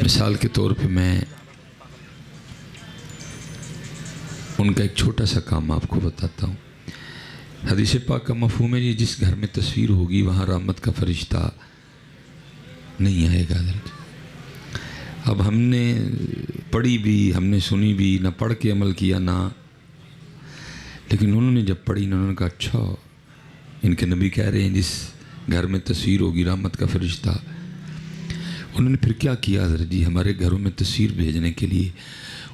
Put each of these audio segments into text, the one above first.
مثال کے طور پہ میں ان کا ایک چھوٹا سا کام آپ کو بتاتا ہوں۔ حدیث پاک کا مفہوم ہے جس گھر میں تصویر ہوگی وہاں رحمت کا فرشتہ نہیں آئے گا۔ اب ہم نے پڑھی بھی، ہم نے سنی بھی، نہ پڑھ کے عمل کیا نہ، لیکن انہوں نے جب پڑھی انہوں نے کہا اچھا ان کے نبی کہہ رہے ہیں جس گھر میں تصویر ہوگی رحمت کا فرشتہ۔ انہوں نے پھر کیا کیا حضرت جی، ہمارے گھروں میں تصویر بھیجنے کے لیے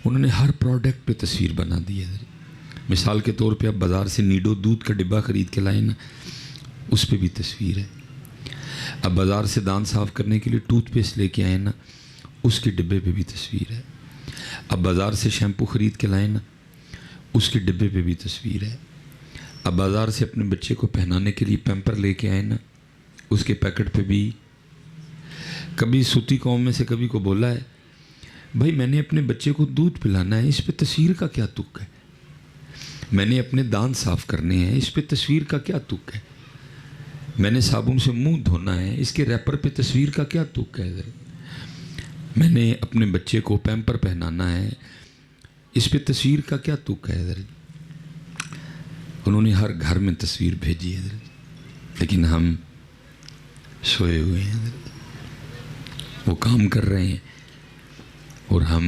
انہوں نے ہر پروڈکٹ پہ تصویر بنا دی ہے حضرت۔ مثال کے طور پہ اب بازار سے نیڈو دودھ کا ڈبہ خرید کے لائے نا، اس پہ بھی تصویر ہے۔ اب بازار سے دانت صاف کرنے کے لیے ٹوتھ پیسٹ لے کے آئے نا، اس کے ڈبے پہ بھی تصویر ہے۔ اب بازار سے شیمپو خرید کے لائے نا، اس کے ڈبے پہ بھی تصویر ہے۔ اب بازار سے اپنے بچے کو پہنانے کے لیے پیمپر لے کے آئے نا، اس کے پیکٹ پہ بھی۔ کبھی سوتی قوم میں سے کبھی کو بولا ہے بھائی میں نے اپنے بچے کو دودھ پلانا ہے، اس پہ تصویر کا کیا تک ہے؟ میں نے اپنے دانت صاف کرنے ہیں، اس پہ تصویر کا کیا تک ہے؟ میں نے صابن سے منہ دھونا ہے، اس کے ریپر پہ تصویر کا کیا تک ہے؟ میں نے اپنے بچے کو پیمپر پہنانا ہے، اس پہ تصویر کا کیا تک ہے؟ انہوں نے ہر گھر میں تصویر بھیجی ہے، لیکن ہم سوئے ہوئے ہیں، وہ کام کر رہے ہیں اور ہم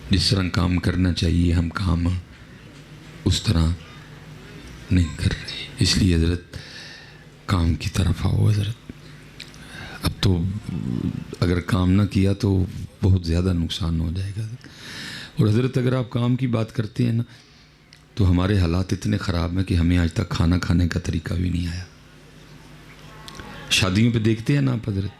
جس طرح کام کرنا چاہیے ہم کام اس طرح نہیں کر رہے۔ اس لیے حضرت کام کی طرف آؤ حضرت۔ اب تو اگر کام نہ کیا تو بہت زیادہ نقصان ہو جائے گا۔ اور حضرت اگر آپ کام کی بات کرتے ہیں نا تو ہمارے حالات اتنے خراب ہیں کہ ہمیں آج تک کھانا کھانے کا طریقہ بھی نہیں آیا۔ شادیوں پہ دیکھتے ہیں نا آپ حضرت،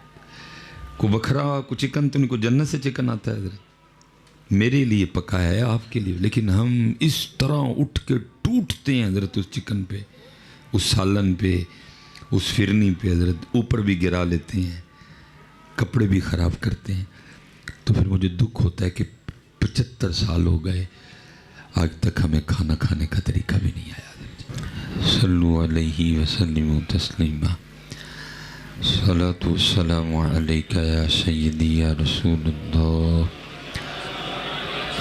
کو بکھرا کو چکن تو ان کو جنت سے چکن آتا ہے حضرت، میرے لیے پکایا ہے آپ کے لیے، لیکن ہم اس طرح اٹھ کے ٹوٹتے ہیں حضرت اس چکن پہ، اس سالن پہ، اس فرنی پہ حضرت، اوپر بھی گرا لیتے ہیں، کپڑے بھی خراب کرتے ہیں۔ تو پھر مجھے دکھ ہوتا ہے کہ 75 سال ہو گئے آج تک ہمیں کھانا کھانے کا طریقہ بھی نہیں آیا۔ صلو علیہ وسلم تسلیما، صلاۃ والسلام علیک یا سیدی یا رسول اللہ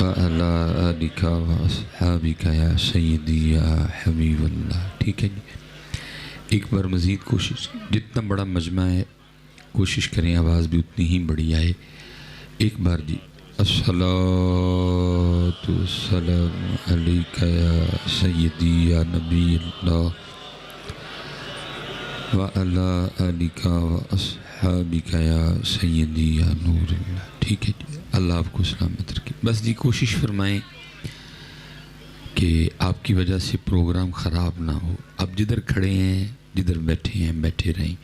وعلی آلک واصحابک یا سیدی یا حبیب اللہ۔ ٹھیک ہے جی، ایک بار مزید کوشش، جتنا بڑا مجمع ہے کوشش کریں آواز بھی اتنی ہی بڑی آئے۔ ایک بار جی، الصلاۃ والسلام علیک یا سیدی یا نبی اللہ وعلی آلک واصحابک یا سیدی یا نور اللہ۔ ٹھیک ہے جی، اللہ آپ کو سلامت رکھے۔ بس جی کوشش فرمائیں کہ آپ کی وجہ سے پروگرام خراب نہ ہو۔ آپ جدھر کھڑے ہیں جدھر بیٹھے ہیں بیٹھے رہیں،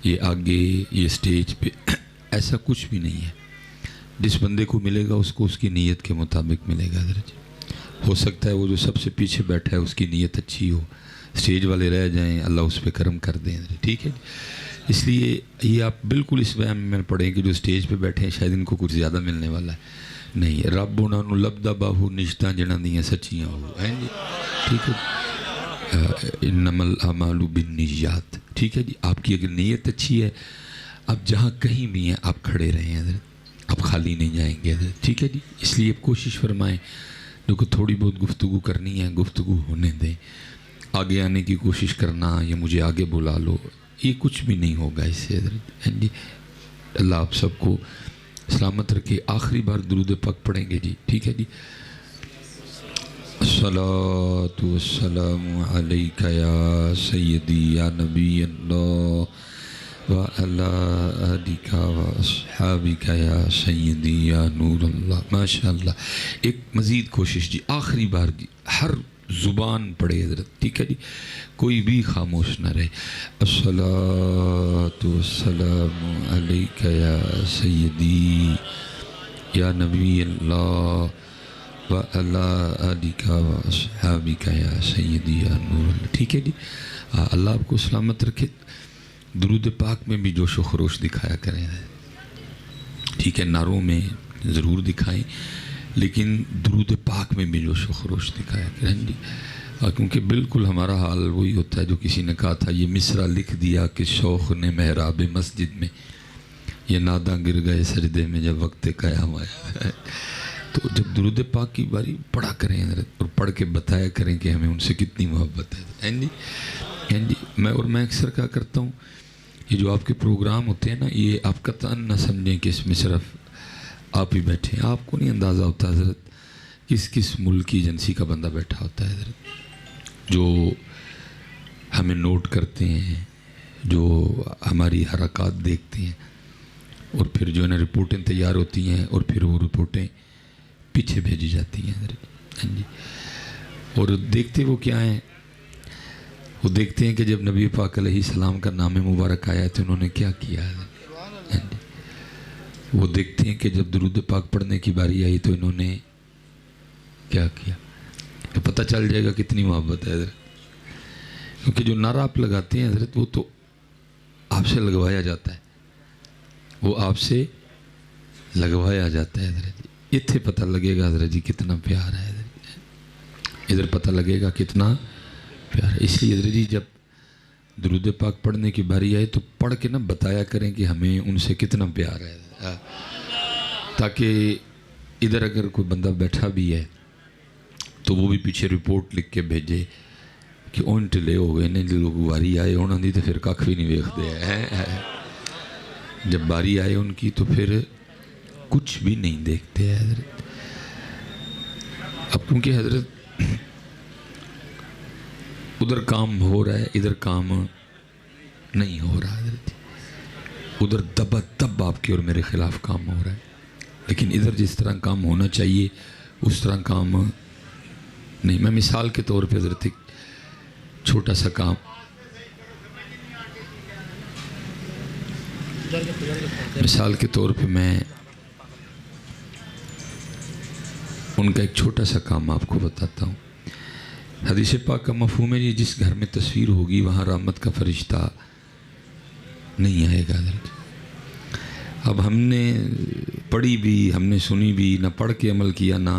یہ آگے یہ سٹیج پہ ایسا کچھ بھی نہیں ہے۔ جس بندے کو ملے گا اس کو اس کی نیت کے مطابق ملے گا حضرت۔ ہو سکتا ہے وہ جو سب سے پیچھے بیٹھا ہے اس کی نیت اچھی ہو، سٹیج والے رہ جائیں، اللہ اس پہ کرم کر دیں حضرت۔ ٹھیک ہے، اس لیے یہ آپ بالکل اس وہم میں پڑھیں کہ جو سٹیج پہ بیٹھے ہیں شاید ان کو کچھ زیادہ ملنے والا ہے، نہیں۔ رب انہوں نے لبدا باہو نشتہ جنہاں دیاں سچیاں ہو ہیں جی، ٹھیک ہے۔ انما الاعمال بالنیات، ٹھیک ہے جی۔ آپ کی اگر نیت اچھی ہے، آپ جہاں کہیں بھی ہیں آپ کھڑے رہیں حضرت، آپ خالی نہیں جائیں گے حضرت۔ ٹھیک ہے جی، اس لیے کوشش فرمائیں جو کہ تھوڑی بہت گفتگو کرنی ہے گفتگو ہونے دیں۔ آگے آنے کی کوشش کرنا یا مجھے آگے بلا لو، یہ کچھ بھی نہیں ہوگا اس سے حضرت جی۔ اللہ آپ سب کو سلامت رکھے۔ آخری بار درود پاک پڑھیں گے جی، ٹھیک ہے جی۔ الصلاۃ والسلام علیک یا سیدی یا نبی اللہ وعلی آلک واصحابک یا سیدی یا نور اللہ۔ ماشاءاللہ، ایک مزید کوشش جی، آخری بار جی، ہر زبان پڑھے حضرت، ٹھیک ہے جی، کوئی بھی خاموش نہ رہے۔ الصلاۃ والسلام علیک یا سیدی یا نبی اللہ وعلی آلک واصحابک یا سیدی یا نور اللہ۔ ٹھیک ہے جی، اللہ آپ کو سلامت رکھے۔ درود پاک میں بھی جوش و خروش دکھایا کریں، ٹھیک ہے، نعروں میں ضرور دکھائیں لیکن درود پاک میں بھی جوش و خروش دکھایا کریں جی، کیونکہ بالکل ہمارا حال وہی ہوتا ہے جو کسی نے کہا تھا، یہ مصرع لکھ دیا کہ شوق نے محراب مسجد میں یہ ناداں گر گئے سجدے میں جب وقت قیام آیا. تو جب درود پاک کی باری پڑھا کریں حضرت، اور پڑھ کے بتایا کریں کہ ہمیں ان سے کتنی محبت ہے. جی میں اکثر کیا کرتا ہوں، یہ جو آپ کے پروگرام ہوتے ہیں نا، یہ آپ قطعاً نہ سمجھیں کہ اس میں صرف آپ ہی بیٹھے ہیں. آپ کو نہیں اندازہ ہوتا حضرت کس ملک کی ایجنسی کا بندہ بیٹھا ہوتا ہے حضرت، جو ہمیں نوٹ کرتے ہیں، جو ہماری حرکات دیکھتے ہیں، اور پھر جو ہے نا رپورٹیں تیار ہوتی ہیں، اور پھر وہ رپورٹیں پیچھے بھیجی جاتی ہیں حضرت. جی اور دیکھتے وہ کیا ہیں، وہ دیکھتے ہیں کہ جب نبی پاک علیہ السلام کا نام مبارک آیا تو انہوں نے کیا کیا ہے. وہ دیکھتے ہیں کہ جب درود پاک پڑھنے کی باری آئی تو انہوں نے کیا کیا. تو پتہ چل جائے گا کتنی محبت ہے حضرت. کیونکہ جو نعرہ آپ لگاتے ہیں حضرت، وہ تو آپ سے لگوایا جاتا ہے، وہ آپ سے لگوایا جاتا ہے حضرت. اتنے پتہ لگے گا حضرت جی کتنا پیار ہے حضرت، ادھر پتہ لگے گا کتنا پیار ہے. اس لیے حضرت جی جب درود پاک پڑھنے کی باری آئے تو پڑھ کے نہ بتایا کریں کہ ہمیں ان سے کتنا پیار ہے، تاکہ ادھر اگر کوئی بندہ بیٹھا بھی ہے تو وہ بھی پیچھے رپورٹ لکھ کے بھیجے کہ اون ٹلے ہو گئے نے لوگ باری آئے انہوں دی تو پھر کھ بھی نہیں ویکھتے ہیں. جب باری آئے ان کی تو پھر کچھ بھی نہیں دیکھتے ہیں حضرت. اب کیونکہ حضرت ادھر کام ہو رہا ہے، ادھر کام نہیں ہو رہا حضرت. ادھر دبا دب آپ کے اور میرے خلاف کام ہو رہا ہے، لیکن ادھر جس طرح کام ہونا چاہیے اس طرح کام نہیں. میں مثال کے طور پہ حضرت ایک چھوٹا سا کام، مثال کے طور پہ میں ان کا ایک چھوٹا سا کام آپ کو بتاتا ہوں. حدیث پاک کا مفہوم ہے جس گھر میں تصویر ہوگی وہاں رحمت کا فرشتہ نہیں آئے گا حضرت. اب ہم نے پڑھی بھی، ہم نے سنی بھی، نہ پڑھ کے عمل کیا نہ،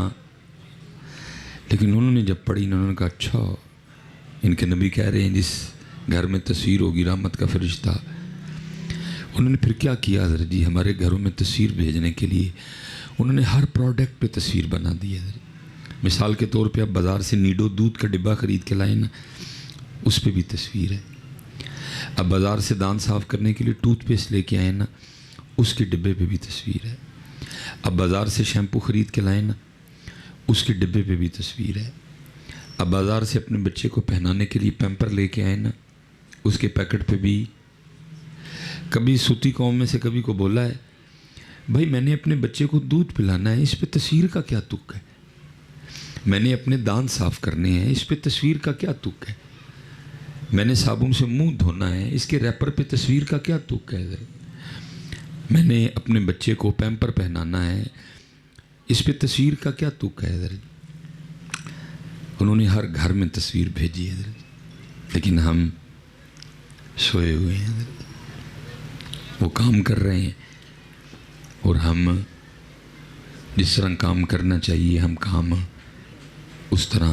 لیکن انہوں نے جب پڑھی انہوں نے کہا اچھا ان کے نبی کہہ رہے ہیں جس گھر میں تصویر ہوگی رحمت کا فرشتہ. انہوں نے پھر کیا کیا حضرت جی، ہمارے گھروں میں تصویر بھیجنے کے لیے انہوں نے ہر پروڈکٹ پہ تصویر بنا دی ہے حضرت. مثال کے طور پہ اب بازار سے نیڈو دودھ کا ڈبہ خرید کے لائے نا، اس پہ بھی تصویر ہے. اب بازار سے دانت صاف کرنے کے لیے ٹوتھ پیسٹ لے کے آئے نا، اس کے ڈبے پہ بھی تصویر ہے. اب بازار سے شیمپو خرید کے لائے نا، اس کے ڈبے پہ بھی تصویر ہے. اب بازار سے اپنے بچے کو پہنانے کے لیے پیمپر لے کے آئے نا، اس کے پیکٹ پہ بھی. کبھی سوتی قوم میں سے کبھی کو بولا ہے بھائی میں نے اپنے بچے کو دودھ پلانا ہے، اس پہ تصویر کا کیا تک ہے؟ میں نے اپنے دانت صاف کرنے ہیں، اس پہ تصویر کا کیا تک ہے؟ میں نے صابن سے منہ دھونا ہے، اس کے ریپر پہ تصویر کا کیا تک ہے؟ میں نے اپنے بچے کو پیمپر پہنانا ہے، اس پہ تصویر کا کیا تک ہے حضرت؟ انہوں نے ہر گھر میں تصویر بھیجی ہے حضرت، لیکن ہم سوئے ہوئے ہیں حضرت. وہ کام کر رہے ہیں اور ہم جس طرح کام کرنا چاہیے ہم کام اس طرح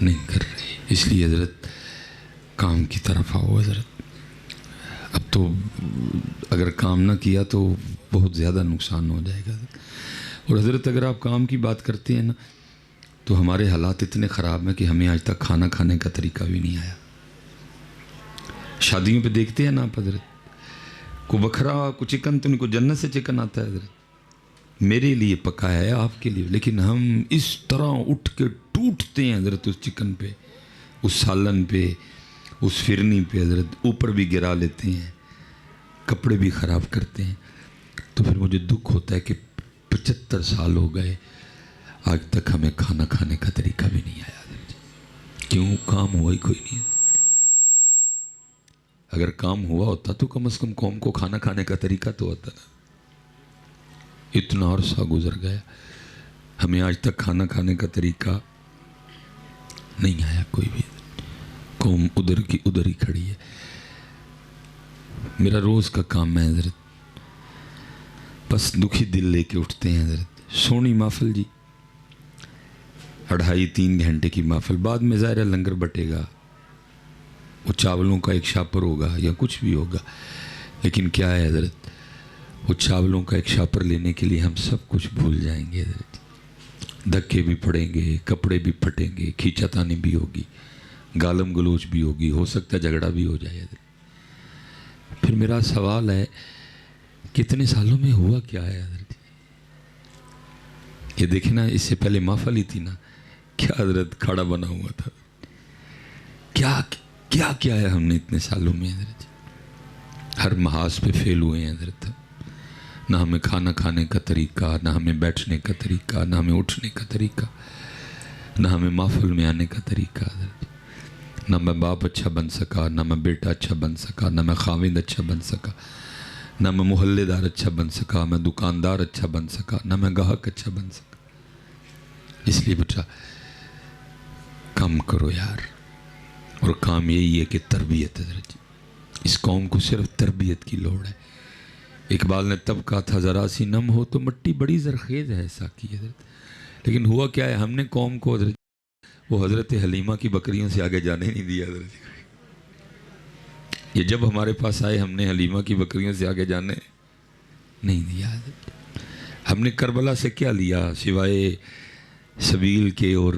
نہیں کر رہے. اس لیے حضرت کام کی طرف آؤ حضرت. اب تو اگر کام نہ کیا تو بہت زیادہ نقصان ہو جائے گا. اور حضرت اگر آپ کام کی بات کرتے ہیں نا تو ہمارے حالات اتنے خراب ہیں کہ ہمیں آج تک کھانا کھانے کا طریقہ بھی نہیں آیا. شادیوں پہ دیکھتے ہیں نا آپ حضرت، کو بکھرا کو چکن تو ان کو جنت سے چکن آتا ہے حضرت، میرے لیے پکایا ہے آپ کے لیے، لیکن ہم اس طرح اٹھ کے ٹوٹتے ہیں حضرت اس چکن پہ، اس سالن پہ، اس فرنی پہ حضرت، اوپر بھی گرا لیتے ہیں، کپڑے بھی خراب کرتے ہیں. تو پھر مجھے دکھ ہوتا ہے کہ 75 سال ہو گئے آج تک ہمیں کھانا کھانے کا طریقہ بھی نہیں آیا حضرت. کیوں؟ کام ہوا ہی کوئی نہیں. اگر کام ہوا ہوتا تو کم از کم قوم کو کھانا کھانے کا طریقہ تو ہوتا نا. اتنا عرصہ گزر گیا ہمیں آج تک کھانا کھانے کا طریقہ نہیں آیا کوئی بھی. قوم ادھر کی ادھر ہی کھڑی ہے. میرا روز کا کام ہے حضرت، بس دکھی دل لے کے اٹھتے ہیں حضرت. سونی محفل جی، 2.5-3 گھنٹے کی محفل، بعد میں ظاہر ہے لنگر بٹے گا، وہ چاولوں کا ایک شاپر ہوگا یا کچھ بھی ہوگا، لیکن کیا ہے حضرت وہ چاولوں کا ایک شاپر لینے کے لیے ہم سب کچھ بھول جائیں گے حضرت، دھکے بھی پڑیں گے، کپڑے بھی پھٹیں گے، کھینچا تانی بھی ہوگی، گالم گلوچ بھی ہوگی، ہو سکتا ہے جھگڑا بھی ہو جائے حضرت۔ پھر میرا سوال ہے کتنے سالوں میں ہوا کیا ہے حضرت؟ یہ دیکھیں نا، اس سے پہلے محفل ہی تھی نا، کیا حضرت کھاڑا بنا ہوا تھا، کیا ہے ہم نے اتنے سالوں میں حضرت؟ ہر محاذ پہ فیل ہوئے ہیں حضرت، نہ ہمیں کھانا کھانے کا طریقہ، نہ ہمیں بیٹھنے کا طریقہ، نہ ہمیں اٹھنے کا طریقہ، نہ ہمیں محفل میں آنے کا طریقہ حضرت۔ نہ میں باپ اچھا بن سکا، نہ میں بیٹا اچھا بن سکا، نہ میں خاوند اچھا بن سکا، نہ میں محلے دار اچھا بن سکا، میں دکاندار اچھا بن سکا، نہ میں گاہک اچھا بن سکا۔ اس لیے بیٹا کم کرو یار، اور کام یہی ہے کہ تربیت حضرت، اس قوم کو صرف تربیت کی لوڑ ہے۔ اقبال نے تب کہا تھا ذرا سی نم ہو تو مٹی بڑی زرخیز ہے ساقی حضرت، لیکن ہوا کیا ہے، ہم نے قوم کو حضرت وہ حضرت حلیمہ کی بکریوں سے آگے جانے نہیں دیا حضرت۔ یہ جب ہمارے پاس آئے ہم نے حلیمہ کی بکریوں سے آگے جانے نہیں دیا حضرت۔ ہم نے کربلا سے کیا لیا سوائے سبیل کے اور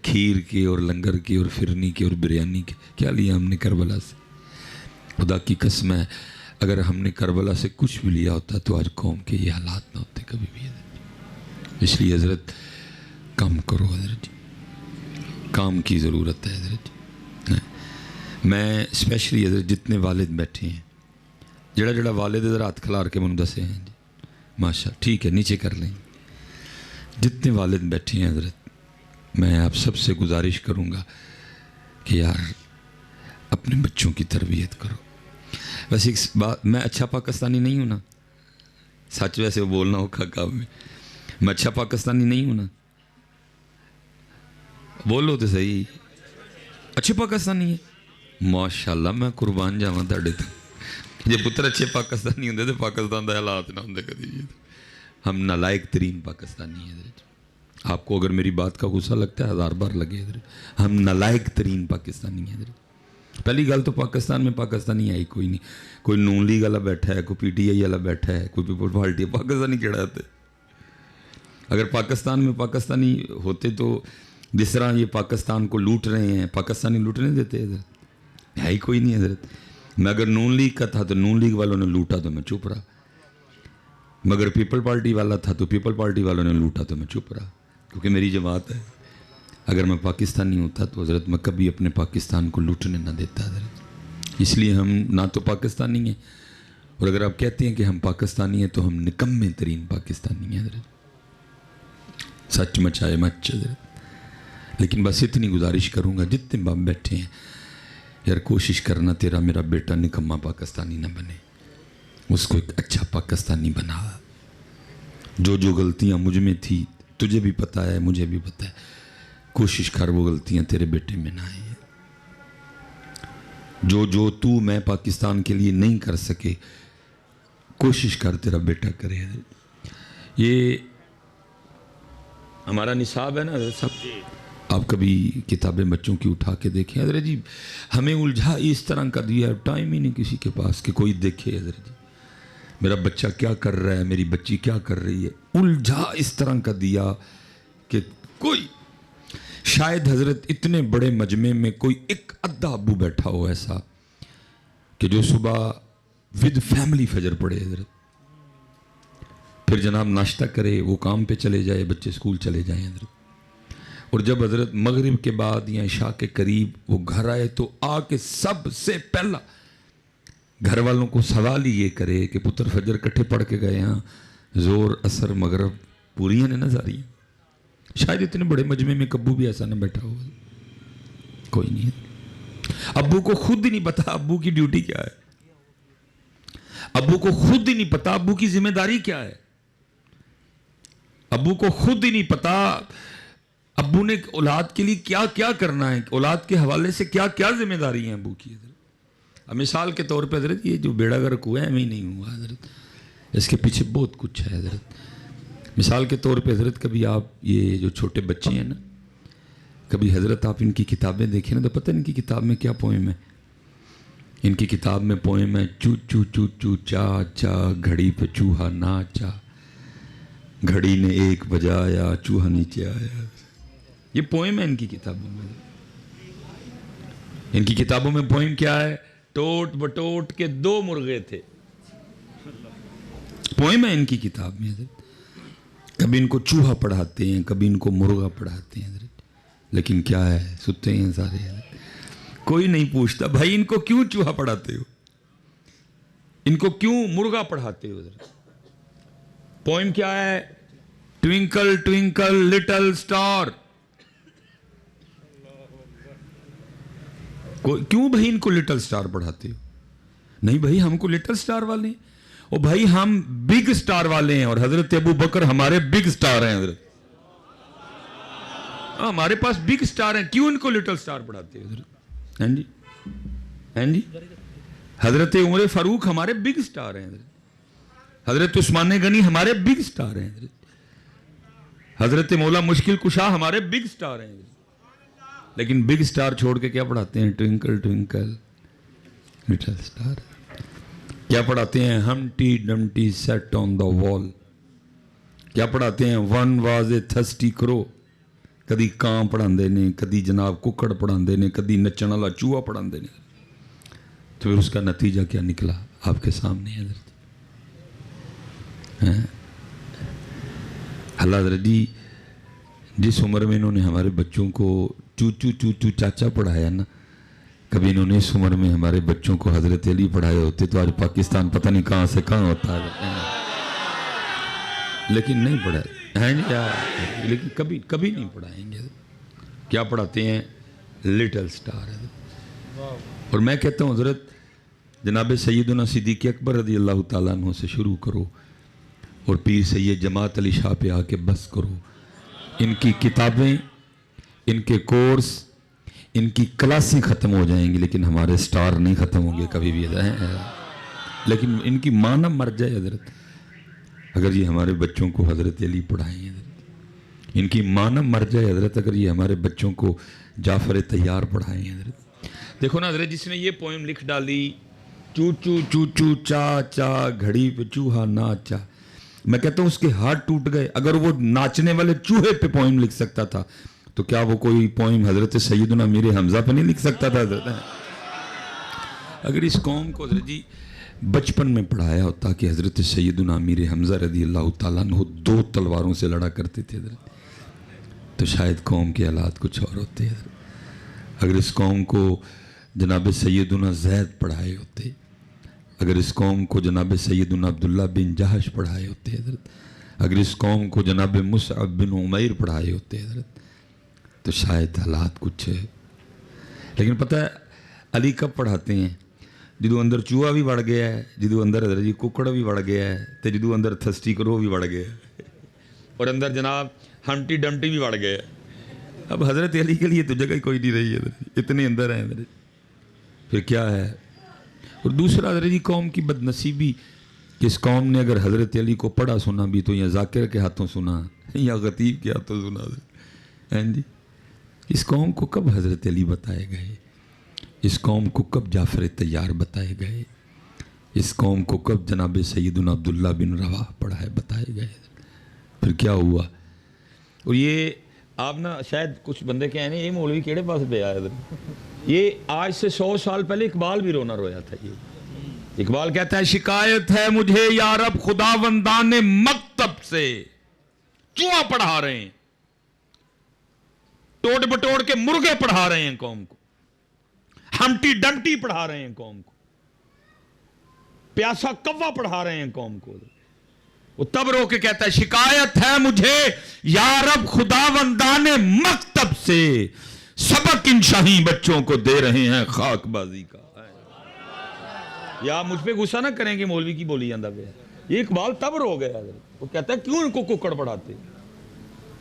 کھیر کے اور لنگر کے اور فرنی کے اور بریانی کے؟ کیا لیا ہم نے کربلا سے؟ خدا کی قسم ہے اگر ہم نے کربلا سے کچھ بھی لیا ہوتا تو آج قوم کے یہ حالات نہ ہوتے کبھی بھی حضرت۔ اس لیے حضرت کام کرو حضرت، کام کی ضرورت ہے حضرت۔ میں اسپیشلی حضرت جتنے والد بیٹھے ہیں، جڑا والد ذرا ہاتھ کھلار کے منہ دسے ہیں جی، ماشاء ٹھیک ہے نیچے کر لیں، جتنے والد بیٹھے ہیں حضرت، میں آپ سب سے گزارش کروں گا کہ یار اپنے بچوں کی تربیت کرو۔ ویسے ایک بات، میں اچھا پاکستانی نہیں ہوں نا، سچ ویسے بولنا ہو کام میں اچھا پاکستانی نہیں ہوں نا، بولو تو صحیح، اچھے پاکستانی ہے ماشاءاللہ، میں قربان جاواں تہاڈے تے۔ جے پتر اچھے پاکستانی ہوندے تو پاکستان دا حالات نہ ہوندے کدی۔ ہم نالائق ترین پاکستانی ہیں حضرت، آپ کو اگر میری بات کا غصہ لگتا ہے 1000 بار لگے حضرت، ہم نالائق ترین پاکستانی ہیں حضرت۔ پہلی گل تو پاکستان میں پاکستانی ہے ہی کوئی نہیں، کوئی نون لیگ والا بیٹھا ہے، کوئی پی ٹی آئی والا بیٹھا ہے، کوئی پیپل پارٹی ہے، پاکستانی کیڑا ہے؟ اگر پاکستان میں پاکستانی ہوتے تو جس طرح یہ پاکستان کو لوٹ رہے ہیں، پاکستانی لوٹنے دیتے حضرت؟ ہے ہی کوئی نہیں حضرت۔ میں اگر نون لیگ کا تھا تو نون لیگ والوں نے لوٹا تو میں چپ رہا، مگر پیپل پارٹی والا تھا تو پیپل پارٹی والوں نے لوٹا تو میں چپ رہا، کیونکہ میری جماعت ہے۔ اگر میں پاکستانی ہوتا تو حضرت میں کبھی اپنے پاکستان کو لوٹنے نہ دیتا حضرت۔ اس لیے ہم نہ تو پاکستانی ہیں، اور اگر آپ کہتے ہیں کہ ہم پاکستانی ہیں تو ہم نکمے ترین پاکستانی ہیں حضرت، سچ مچائے مچ حضرت۔ لیکن بس اتنی گزارش کروں گا جتنے باپ بیٹھے ہیں، یار کوشش کرنا تیرا میرا بیٹا نکما پاکستانی نہ بنے، اس کو ایک اچھا پاکستانی بنا۔ جو غلطیاں مجھ میں تھی تجھے بھی پتہ ہے، مجھے بھی پتہ ہے، کوشش کر وہ غلطیاں تیرے بیٹے میں نہ آئیں۔ جو تو میں پاکستان کے لیے نہیں کر سکے، کوشش کر تیرا بیٹا کرے۔ یہ ہمارا نصاب ہے نا حضرت صاحب، آپ کبھی کتابیں بچوں کی اٹھا کے دیکھیں حضرت جی، ہمیں الجھا اس طرح کا دیا ہے، ٹائم ہی نہیں کسی کے پاس کہ کوئی دیکھے حضرت جی میرا بچہ کیا کر رہا ہے، میری بچی کیا کر رہی ہے، الجھا اس طرح کا دیا کہ کوئی شاید حضرت اتنے بڑے مجمع میں کوئی ایک ادھا ابو بیٹھا ہو ایسا کہ جو صبح ود فیملی فجر پڑھے حضرت، پھر جناب ناشتہ کرے، وہ کام پہ چلے جائے، بچے اسکول چلے جائیں حضرت، اور جب حضرت مغرب کے بعد یا عشاء کے قریب وہ گھر آئے تو آ کے سب سے پہلا گھر والوں کو سوال ہی یہ کرے کہ پتر فجر کٹھے پڑھ کے گئے ہیں، زور اثر مغرب پوریاں نے نظر آئی۔ شاید اتنے بڑے مجمع میں کبو بھی ایسا نہ بیٹھا ہوا، کوئی نہیں ہے۔ ابو کو خود ہی نہیں پتا ابو کی ڈیوٹی کیا ہے، ابو کو خود ہی نہیں پتا ابو کی ذمہ داری کیا ہے، ابو کو خود ہی نہیں پتا ابو نے اولاد کے لیے کیا کیا کرنا ہے، اولاد کے حوالے سے کیا کیا ذمہ داری ہیں ابو کی حضرت۔ اب مثال کے طور پہ حضرت یہ جو بیڑا گرک ہوا ہے ہمیں نہیں ہوا حضرت، اس کے پیچھے بہت کچھ ہے حضرت۔ مثال کے طور پہ حضرت کبھی آپ یہ جو چھوٹے بچے ہیں نا، کبھی حضرت آپ ان کی کتابیں دیکھیں نا تو پتہ ان کی کتاب میں کیا پوئم ہے، ان کی کتاب میں پوئم ہے چو چو چو چو چا چا گھڑی پہ چوہا ناچا، گھڑی نے 1 بجایا چوہا نیچے آیا. یہ پوئم ہے ان کی کتابوں میں. ان کی کتابوں میں پوئم کیا ہے؟ ٹوٹ بٹوٹ کے 2 مرغے تھے. پوئم ہے ان کی کتاب میں. کبھی ان کو چوہا پڑھاتے ہیں، کبھی ان کو مرغا پڑھاتے ہیں. لیکن کیا ہے، ستے ہیں سارے. کوئی نہیں پوچھتا بھائی ان کو کیوں چوہا پڑھاتے ہو، ان کو کیوں مرغا پڑھاتے ہو. پوئم کیا ہے؟ Twinkle twinkle little star. کیوں بھائی ان کو لٹل سٹار پڑھاتے ہو؟ نہیں بھائی ہم کو لٹل سٹار والے ہیں، اور بھائی ہم بگ سٹار والے ہیں، اور حضرت ابو بکر ہمارے بگ سٹار ہیں. حضرت ہمارے پاس بگ سٹار ہیں، کیوں ان کو لٹل سٹار پڑھاتے ہو؟ ہاں جی ہاں جی. حضرت عمر فاروق ہمارے بگ سٹار ہیں. حضرت عثمان غنی ہمارے بگ سٹار ہیں. حضرت مولا مشکل کشا ہمارے بگ سٹار ہیں. لیکن بگ سٹار چھوڑ کے کیا پڑھاتے ہیں؟ Twinkle twinkle little star. کیا پڑھاتے ہیں؟ ہمٹی ڈمٹی سیٹ آن دا وال. کیا پڑھاتے ہیں؟ ون واز اے تھرسٹی کرو. کدی کان پڑھاندے نے، کدی جناب ککڑ پڑھاندے نے، کدی نچن والا چوہا پڑھاندے نے. تو پھر اس کا نتیجہ کیا نکلا آپ کے سامنے ہے حضرت. اللہ حضرت جی جس عمر میں انہوں نے ہمارے بچوں کو چو چو چو چو چاچا پڑھایا نا، کبھی انہوں نے اس عمر میں ہمارے بچوں کو حضرت علی پڑھائے ہوتے تو آج پاکستان پتہ نہیں کہاں سے کہاں ہوتا ہے. لیکن نہیں پڑھائے، لیکن کبھی نہیں پڑھائیں گے. کیا پڑھاتے ہیں؟ Little star. اور میں کہتا ہوں حضرت جناب سیدنا صدیق اکبر رضی اللہ تعالیٰ عنہ سے شروع کرو اور پیر سید جماعت علی شاہ پہ آ کے بس کرو. ان کی کتابیں، ان کے کورس، ان کی کلاسیں ختم ہو جائیں گی لیکن ہمارے سٹار نہیں ختم ہوں گے کبھی بھی. لیکن ان کی ماں نہ مر جائے حضرت اگر یہ ہمارے بچوں کو حضرت علی پڑھائیں. حضرت ان کی ماں نہ مر جائے حضرت اگر یہ ہمارے بچوں کو جعفر طیار پڑھائیں. حضرت دیکھو نا حضرت جس نے یہ پوئم لکھ ڈالی چو چو چو چو چا چا گھڑی پہ چوہا ناچا، میں کہتا ہوں اس کے ہاتھ ٹوٹ گئے. اگر وہ ناچنے والے چوہے پہ پوئم لکھ سکتا تھا تو کیا وہ کوئی پوئم حضرت سیدنا میر حمزہ پہ نہیں لکھ سکتا تھا حضرت؟ اگر اس قوم کو حضرت جی بچپن میں پڑھایا ہوتا کہ حضرت سیدنا امیر حمزہ رضی اللہ تعالیٰ عنہ 2 تلواروں سے لڑا کرتے تھے حضرت، تو شاید قوم کے حالات کچھ اور ہوتے حضرت. اگر اس قوم کو جناب سیدنا زید پڑھائے ہوتے، اگر اس قوم کو جناب سیدنا عبداللہ بن جہش پڑھائے ہوتے حضرت، اگر اس قوم کو جناب مصعب بن عمیر پڑھائے ہوتے حضرت، تو شاید حالات کچھ ہے. لیکن پتہ ہے علی کب پڑھاتے ہیں؟ جدو اندر چوہا بھی وڑ گیا ہے، جدو اندر حضرت جی ککڑ بھی وڑ گیا ہے، تو جدو اندر تھسٹی کرو بھی وڑ گیا ہے، اور اندر جناب ہمٹی ڈمٹی بھی وڑ گیا ہے. اب حضرت علی کے لیے تو جگہ کوئی نہیں رہی ہے، اتنے اندر ہیں حضرت. پھر کیا ہے؟ اور دوسرا حضرت جی قوم کی بد نصیبی کہ اس قوم نے اگر حضرت علی کو پڑھا سنا بھی تو یا ذاکر کے ہاتھوں سنا یا غطیب کے ہاتھوں سنا. جی اس قوم کو کب حضرت علی بتائے گئے؟ اس قوم کو کب جعفر طیار بتائے گئے؟ اس قوم کو کب جناب سیدنا عبداللہ بن رواح پڑھائے بتائے گئے؟ پھر کیا ہوا؟ اور یہ آپ نا شاید کچھ بندے کہنے یہ مولوی کیڑے پاس پہ آیا. یہ آج سے 100 سال پہلے اقبال بھی رونا رویا تھا. یہ اقبال کہتا ہے شکایت ہے مجھے یا رب خداوندان مکتب سے، چوہا پڑھا رہے ہیں، ٹوٹ بٹوڑ کے مرغے پڑھا رہے ہیں قوم کو، ہمٹی ڈمٹی پڑھا رہے ہیں قوم کو، پیاسا کوا پڑھا رہے ہیں قوم کو. وہ تب رو کے کہتا ہے شکایت ہے مجھے یا رب خداوندان مکتب سے، سبق ان شاہی بچوں کو دے رہے ہیں خاک بازی کا. یا مجھ پہ غصہ نہ کریں کہ مولوی کی بولی جاندہ پہ. یہ اقبال تب رو گیا. وہ کہتا ہے کیوں ان کو ککڑ پڑھاتے،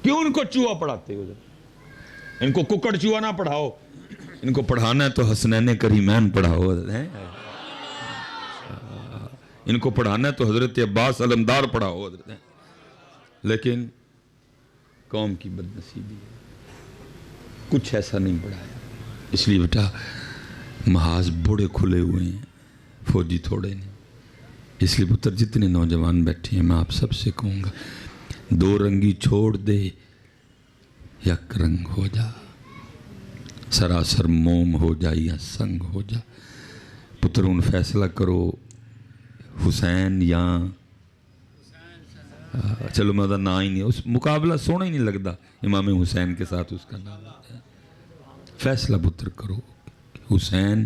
کیوں ان کو چوہا پڑھاتے ہو؟ ان کو ککڑ چوہا نہ پڑھاؤ، ان کو پڑھانا ہے تو حسنین کریمین پڑھاؤ. ان کو پڑھانا ہے تو حضرت عباس علمدار پڑھاؤ. لیکن قوم کی بدنصیبی ہے، کچھ ایسا نہیں پڑھایا. اس لیے بیٹا محاذ بڑے کھلے ہوئے ہیں، فوجی تھوڑے نہیں. اس لیے پتر جتنے نوجوان بیٹھے ہیں میں آپ سب سے کہوں گا، دو رنگی چھوڑ دے، یک رنگ ہو جا، سراسر موم ہو جا یا سنگ ہو جا. پتر ان فیصلہ کرو حسین یا چلو میں دا نام ہی نہیں، اس مقابلہ سونا ہی نہیں لگتا امام حسین کے ساتھ اس کا نام. فیصلہ پتر کرو حسین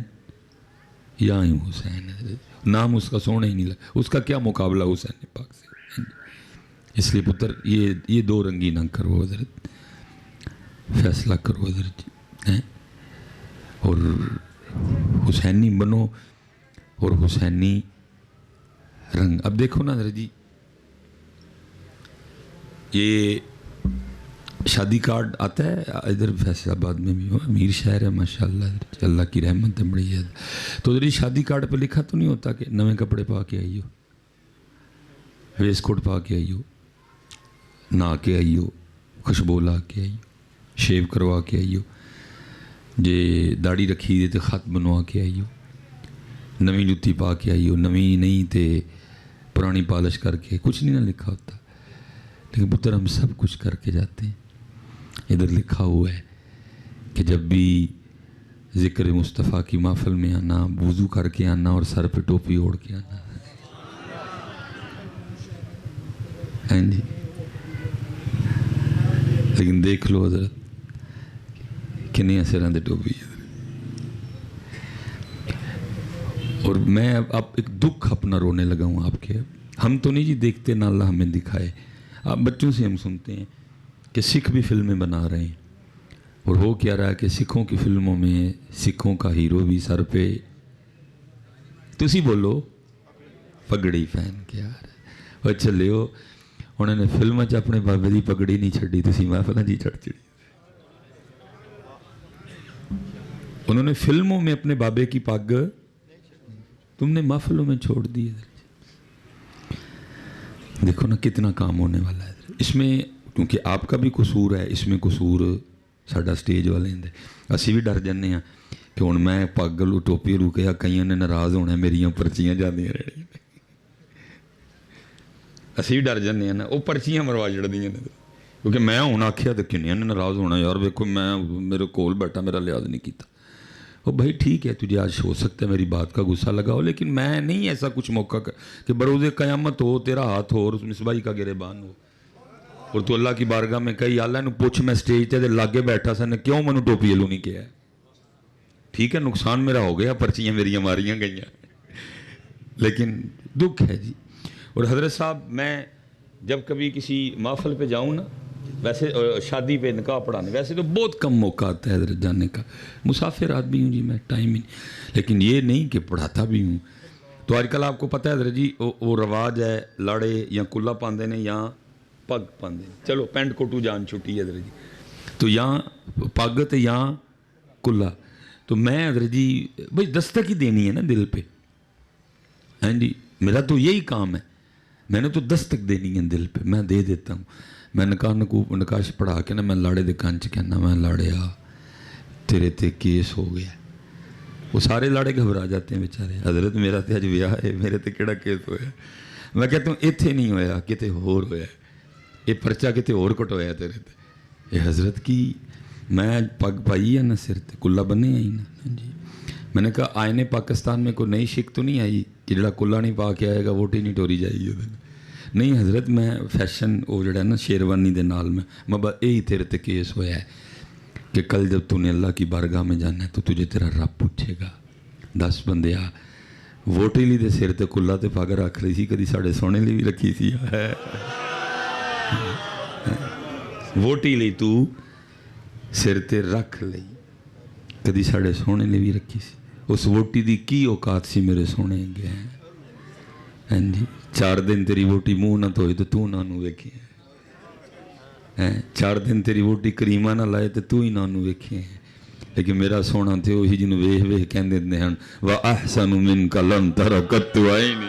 یا حسین، نام اس کا سونا ہی نہیں لگتا، اس کا کیا مقابلہ حسین پاک سے. اس لیے پتر یہ دو رنگی نہ کرو حضرت، فیصلہ کرو حضرت جی، اور حسینی بنو اور حسینی رنگ. اب دیکھو نا حضرت جی، یہ شادی کارڈ آتا ہے ادھر فیصل آباد میں بھی، امیر شہر ہے ماشاءاللہ، اللہ کی رحمت ہے بڑی ہے. تو ادھر شادی کارڈ پہ لکھا تو نہیں ہوتا کہ نویں کپڑے پا کے آئیو، ویس کوٹ پا کے آئیو، نہا کے آئیو، خوشبو لا کے آئیو، شیو کروا کے آئیو، جے داڑھی رکھی دے تو خط بنوا کے آئیو، نویں جتی پا کے آئیو، نویں نہیں تے پرانی پالش کر کے، کچھ نہیں نہ لکھا ہوتا. لیکن پتر ہم سب کچھ کر کے جاتے ہیں. ادھر لکھا ہوا ہے کہ جب بھی ذکر مصطفیٰ کی محفل میں آنا، وضو کر کے آنا اور سر پہ ٹوپی اوڑھ کے آنا. ہاں جی، لیکن دیکھ لو حضرت کنیا سراں دے ٹوپی. اور میں اب ایک دکھ اپنا رونے لگا ہوں آپ کے. ہم تو نہیں جی دیکھتے نہ اللہ ہمیں دکھائے، آپ بچوں سے ہم سنتے ہیں کہ سکھ بھی فلمیں بنا رہے ہیں، اور ہو کیا رہا ہے کہ سکھوں کی فلموں میں سکھوں کا ہیرو بھی سر پہ تسی بولو پگڑی پہن کے آ رہا ہے. اور چلے ہو انہوں نے فلموں چ اپنے بابے دی پگڑی نہیں چھڑی، تسی محفل جی چڑھ چڑی. انہوں نے فلموں میں اپنے بابے کی پگ تم نے محفلوں میں چھوڑ دی. دیکھو نا کتنا کام ہونے والا ہے اس میں، کیونکہ آپ کا بھی قصور ہے اس میں، قصور ساڈا سٹیج والے ہیں. اسی بھی ڈر جانے ہیں کہ ہوں میں پگ لو ٹوپی روکیا کئی نے ناراض ہونا، میریاں پرچیاں جاندیاں رہنیاں. اسی بھی ڈر جانے ہیں نا، وہ پرچیاں مروا چڑھدیاں نے، کیونکہ میں ہوں آکھیا تو کنیاں نے ناراض ہونا، یار ویکھو میں میرے کول بیٹھا میرا لحاظ نہیں کیتا. وہ بھائی ٹھیک ہے تجھے آج ہو سکتا ہے میری بات کا غصہ لگا ہو، لیکن میں نہیں ایسا کچھ موقع کہ بروز قیامت ہو تیرا ہاتھ ہو اور اس مصباحی کا گریبان ہو اور تو اللہ کی بارگاہ میں کہی اللہ نے پوچھ میں سٹیج تے لاگے بیٹھا سا نے کیوں منو ٹوپی لو نہیں کیا ہے. ٹھیک ہے نقصان میرا ہو گیا، پرچیاں میریاں ماریاں گئیاں، لیکن دکھ ہے جی. اور حضرت صاحب میں جب کبھی کسی محفل پہ جاؤں نا، ویسے شادی پہ نکاح پڑھانے ویسے تو بہت کم موقع آتا ہے حضرت جانے کا، مسافر آدمی ہوں جی میں، ٹائم ہی نہیں، لیکن یہ نہیں کہ پڑھاتا بھی ہوں. تو آج کل آپ کو پتہ ہے حضرت جی وہ رواج ہے لاڑے یا کلا پاندے نے یا پگ پاندے نے، چلو پینٹ کوٹو جان چھٹی ہے حضرت جی، تو یا پگ تو یا کلا. تو میں حضرت جی بھائی دستک ہی دینی ہے نا دل پہ، ہاں جی میرا تو یہی کام ہے، میں نے تو دستک دینی ہے دل پہ، میں دے دیتا ہوں. میں نکاش پڑھا کے نا میں لاڑے دے کان چ کہنا میں لاڑیا تیرے تے کیس ہو گیا. وہ سارے لاڑے گھبرا جاتے ہیں بیچارے، حضرت میرا تے اج ویاہ ہے میرے تے کیڑا کیس ہویا. میں کہتا ہوں ایتھے نہیں ہویا کتے ہور ہویا، یہ پرچہ کتے ہور کٹوایا تیرے تے. یہ حضرت کی میں پگ پائی ہے نا سر تے کلا بنے آئی نا جی. میں نے کہا آئین پاکستان میں کوئی نئی شک تو نہیں آئی کہ جڑا کلا نہیں پا کے آئے گا ووٹ ہی نہیں ٹوری جائے گی. نہیں حضرت میں فیشن وہ جڑا ہے نا شیروانی دے نال میں بس یہی تیرے تے کیس ہویا ہے کہ کل جب تو نے اللہ کی بارگاہ میں جانا ہے تو تجھے تیرا رب پوچھے گا 10 بندیا ووٹی لی دے سر تے کلا تے پگ رکھ لی سی، کدی ساڑے سونے لی بھی رکھی سی، ووٹی لی تو سر تے رکھ لی کدی ساڑے سونے لی بھی رکھی سی. اس ووٹی دی کی اوقات سی میرے سونے گئے ہیں. ہاں جی 4 دن تیری ووٹی منہ نہ دھوئے تو نانو ویکھے، 4 دن تیری ووٹی کریمہ نہ لائے تو ہی نانو ویکھے. لیکن میرا سونا تے وہی جنوں ویکھ ویکھ کہندے نے ہن وَأَحْسَنُ مِنْكَ لَمْ تَرَ قَطُّ عَيْنِي.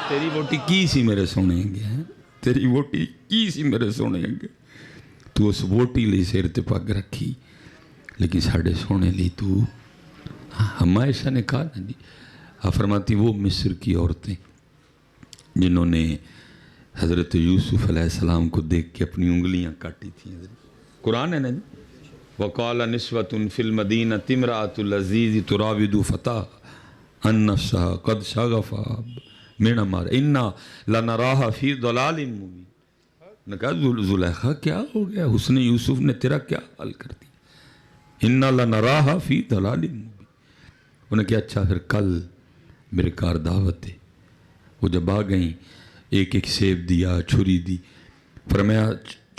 تیری ووٹی کی سی میرے سونے گئے، تیری ووٹی کی سی میرے سونے گئے. تو اس ووٹی لئی سر تے پگ رکھی، لیکن ساڑھے سونے لی تو ہم عائشہ نے کہا نا جی، آپ فرماتی وہ مصر کی عورتیں جنہوں نے حضرت یوسف علیہ السلام کو دیکھ کے اپنی انگلیاں کاٹی تھیں. قرآن ہے نا جی. وَقَالَ نِسْوَةٌ فِي الْمَدِينَةِ امْرَأَةُ الْعَزِيزِ تُرَاوِدُ فَتَاهَا عَن نَفْسِهَا قَدْ شَغَفَهَا مِنْ أَمْرِهَا إِنَّا لَنَرَاهَا فِي ضَلَالٍ مُبِينٍ. نے کہا زلیخا کیا ہو گیا، حسن یوسف نے تیرا کیا حال کر دیا. إِنَّا لَنَرَاهَا فِي ضَلَالٍ مُبِينٍ. انہوں نے کہا اچھا پھر کل میرے کار دعوت ہے. وہ جب آ گئیں ایک ایک سیب دیا، چھری دی، فرمایا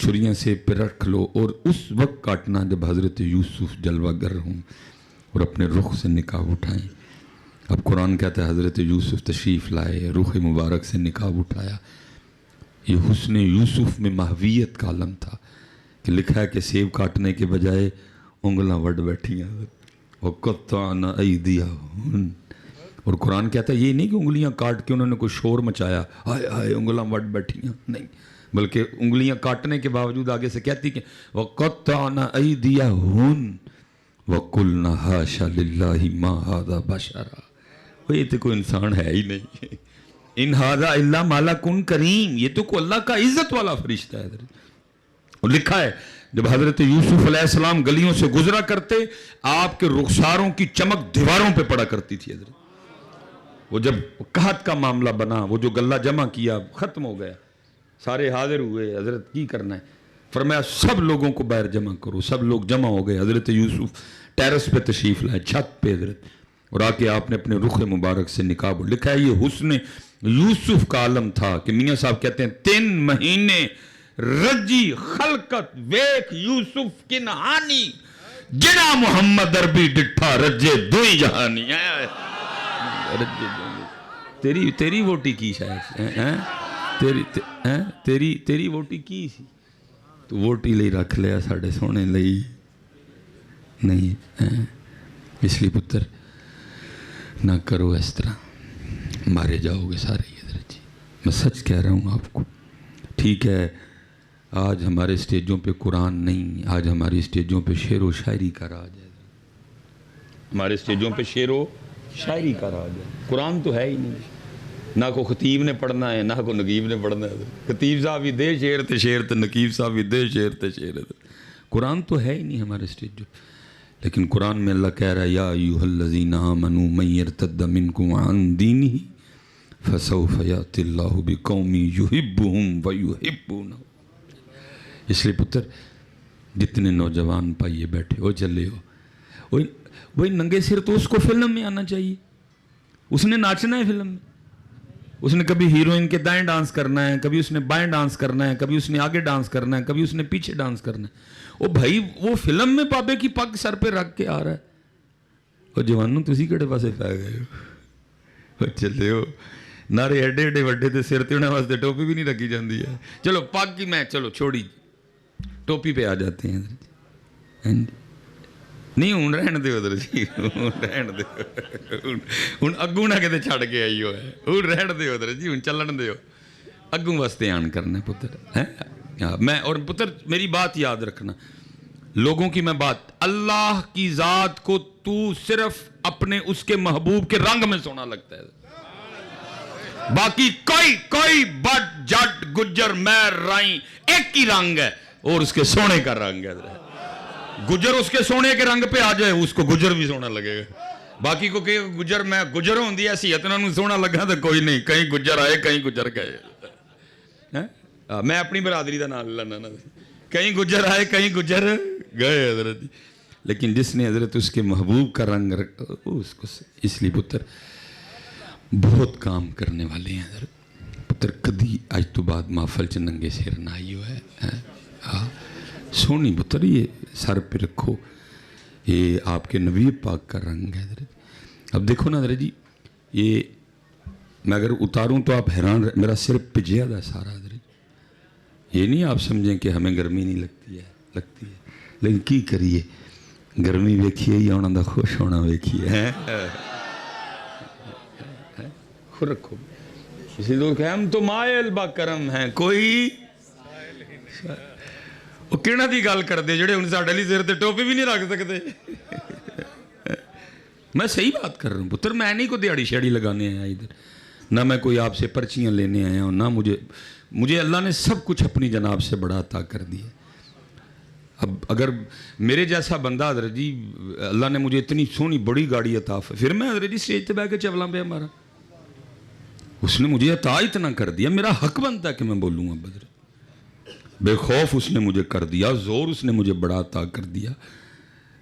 چھریاں سیب پہ رکھ لو اور اس وقت کاٹنا جب حضرت یوسف جلوہ گر ہوں اور اپنے رخ سے نقاب اٹھائیں. اب قرآن کہتا ہے حضرت یوسف تشریف لائے، رخ مبارک سے نقاب اٹھایا. یہ حسن یوسف میں محویت کا عالم تھا کہ لکھا ہے کہ سیب کاٹنے کے بجائے انگلاں وڈ بیٹھی ہیں. وَقَطَّعْنَ أَيْدِيَهُنَّ. اور قرآن کہتا ہے یہ نہیں کہ انگلیاں کاٹ کے انہوں نے کوئی شور مچایا، ہائے ہائے انگلاں وڈ بیٹھی ہیں، نہیں، بلکہ انگلیاں کاٹنے کے باوجود آگے سے کہتی کہ وَقَطَّعْنَ أَيْدِيَهُنَّ وَقُلْنَا حَاشَ لِلَّهِ مَا هَذَا بَشَرًا. یہ تو کوئی انسان ہے ہی نہیں، ان هَذَا إِلَّا مَلَكٌ کریم، یہ تو کوئی اللہ کا عزت والا فرشتہ ہے. اور لکھا ہے جب حضرت یوسف علیہ السلام گلیوں سے گزرا کرتے آپ کے رخساروں کی چمک دیواروں پہ پڑا کرتی تھی. حضرت وہ جب قحط کا معاملہ بنا، وہ جو گلہ جمع کیا ختم ہو گیا، سارے حاضر ہوئے، حضرت کی کرنا ہے، فرمایا سب لوگوں کو باہر جمع کرو. سب لوگ جمع ہو گئے. حضرت یوسف ٹیرس پہ تشریف لائے، چھت پہ حضرت، اور آ کے آپ نے اپنے رخ مبارک سے نقاب. لکھا ہے یہ حسن یوسف کا عالم تھا کہ میاں صاحب کہتے ہیں 3 مہینے رجی خلقت ویک یوسف کی نہانی جنا محمد عربی ڈٹھا رجے دوئی جہانی. تیری ووٹی کی شاید تیری ووٹی کی سی تو ووٹی لئی رکھ لیا ساڑھے سونے لئی نہیں. اس لیے پتر نہ کرو اس طرح، مارے جاؤ گے سارے. حضرت جی میں سچ کہہ رہا ہوں آپ کو. ٹھیک ہے آج ہمارے سٹیجوں پہ قرآن نہیں، آج ہماری سٹیجوں پہ شعر و شاعری کا راج ہے. ہمارے سٹیجوں پہ شعر و شاعری کا راج ہے. قرآن تو ہے ہی نہیں، نہ کو خطیب نے پڑھنا ہے نہ کو نقیب نے پڑھنا ہے. خطیب صاحب بھی دے شعر تے شعر تے نقیب صاحب بھی دے شعر تے شعر. قرآن تو ہے ہی نہیں ہمارے سٹیجوں. لیکن قرآن میں اللہ کہہ رہا ہے یا ایھا الذین آمنوا من یرتد منکم عن دینہ فسوف یأتی اللہ بقوم یحبہم ویحبونہ. اس لیے پتر جتنے نوجوان پائیے بیٹھے ہو چلے ہو، وہی ننگے سر تو اس کو فلم میں آنا چاہیے. اس نے ناچنا ہے فلم میں، اس نے کبھی ہیروئن کے دائیں ڈانس کرنا ہے، کبھی اس نے بائیں ڈانس کرنا ہے، کبھی اس نے آگے ڈانس کرنا ہے، کبھی اس نے پیچھے ڈانس کرنا ہے. او بھائی وہ فلم میں بابے کی پگ سر پہ رکھ کے آ رہا ہے. اور جوانوں تسی کڑے پاسے پہ گئے ہو چلے ہو نارے ایڈے ایڈے وڈے تے سر تے انہاں واسطے ٹوپی بھی نہیں رکھی جاندی ہے. چلو پگ کی میں چلو چھوڑی ٹوپی پہ آ جاتے ہیں. نہیں ہوں رہن دے ادھر جی، رہن دے ہوں اگوں نہ کتے چھڑ کے آئی ہو ہے، ہوں رہن دے ادھر جی، ہوں چلن دے ہو اگوں واسطے آن کرنا پتر. میں اور پتر میری بات یاد رکھنا، لوگوں کی میں بات، اللہ کی ذات کو تو صرف اپنے اس کے محبوب کے رنگ میں سونا لگتا ہے، باقی کوئی بٹ جٹ گجر میر رائیں ایک ہی رنگ ہے اور اس کے سونے کا رنگ ہے. گجر اس کے سونے کے رنگ پہ آ جائے اس کو گجر بھی سونا لگے گا. باقی کو کہ گجر میں گجر ہوندی ہے حیثیت انہوں سونا لگا تو کوئی نہیں، کہیں گجر آئے کہیں گجر گئے. میں اپنی برادری کا نام لینا، کہیں گجر آئے کہیں گجر گئے حضرت. لیکن جس نے حضرت اس کے محبوب کا رنگ رکھا اس کو، اس لیے پتر بہت کام کرنے والے ہیں حضرت. پتر کدی آج تو بعد محفل چ ننگے سر نہ آئی ہو ہے. سونی پتر یہ سر پہ رکھو، یہ آپ کے نبی پاک کا رنگ ہے حضرت. اب دیکھو نا حضرت جی، یہ میں اگر اتاروں تو آپ حیران میرا سر پجیا دا سارا حضرت. یہ نہیں آپ سمجھیں کہ ہمیں گرمی نہیں لگتی ہے، لگتی ہے، لیکن کی کریے گرمی ویکھیے یا انہوں دا خوش ہونا ویکھیے. خود رکھو اسی لوگ کہ ہم تو مائل با کرم ہیں کوئی. وہ کہنا دی گل کرتے جڑے ہوں ساڈے لیے سر تے ٹوپی بھی نہیں رکھ سکتے. میں صحیح بات کر رہا ہوں پتر, میں نہیں کوئی دیہڑی شیڑی لگانے آیا ادھر, نہ میں کوئی آپ سے پرچیاں لینے آیا ہوں, نہ مجھے اللہ نے سب کچھ اپنی جناب سے بڑا عطا کر دیا. اب اگر میرے جیسا بندہ حضرت جی اللہ نے مجھے اتنی سونی بڑی گاڑی عطا, پھر میں حضرت جی اسٹیج پہ بیٹھ کے چولاں پہ مارا. اس نے مجھے عطا اتنا کر دیا, میرا حق بنتا ہے کہ میں بولوں اب حضرت. بے خوف اس نے مجھے کر دیا, زور اس نے مجھے بڑا عطا کر دیا,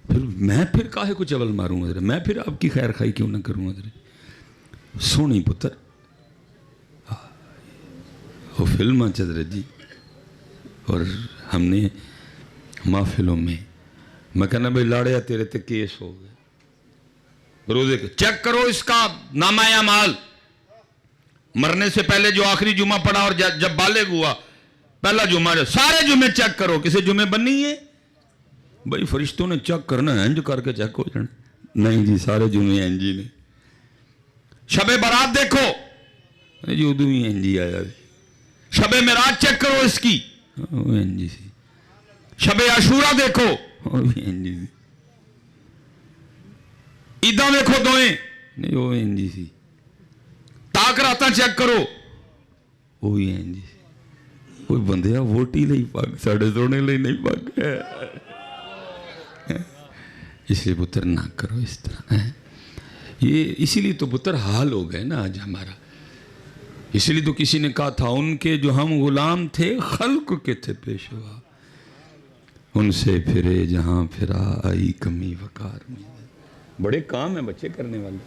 پھر کاہے کو چول ماروں حضرت, میں پھر آپ کی خیر خائی کیوں نہ کروں حضرت. سونی پتر وہ فلم حضرت جی, اور ہم نے محفلوں میں کہنا بھائی لاڑیا تیرے تے کیس ہو گئے, روزے کے چیک کرو اس کا نامہ اعمال, مرنے سے پہلے جو آخری جمعہ پڑا اور جب بالغ ہوا پہلا جمعہ, سارے جمعے چیک کرو, کسی جمعے بننی ہے بھائی فرشتوں نے چیک کرنا ہے, انج کر کے چیک ہو جانا. نہیں جی سارے جمعے این جی نے. شب برات دیکھو جی ادو ہی این جی آیا. شب معراج چیک کرو اس کی, وہ این جی سی. شب عاشورہ دیکھو, وہ بھی این جی سی. عیداں دیکھو دوئیں, نہیں وہ این جی سی. تاک راتاں چیک کرو, وہ بھی این جی سی. کوئی بندے ووٹی لئی پاک, ساڑھے سونے لئی نہیں پاک. اس لیے پتر نہ کرو اس طرح. یہ اسی لیے تو پتر حال ہو گئے نا آج ہمارا. اسی لیے تو کسی نے کہا تھا ان کے جو ہم غلام تھے خلق کے تھے پیش ہوا, ان سے پھرے جہاں پھرا آئی کمی وقار میں. بڑے کام ہیں بچے کرنے والے,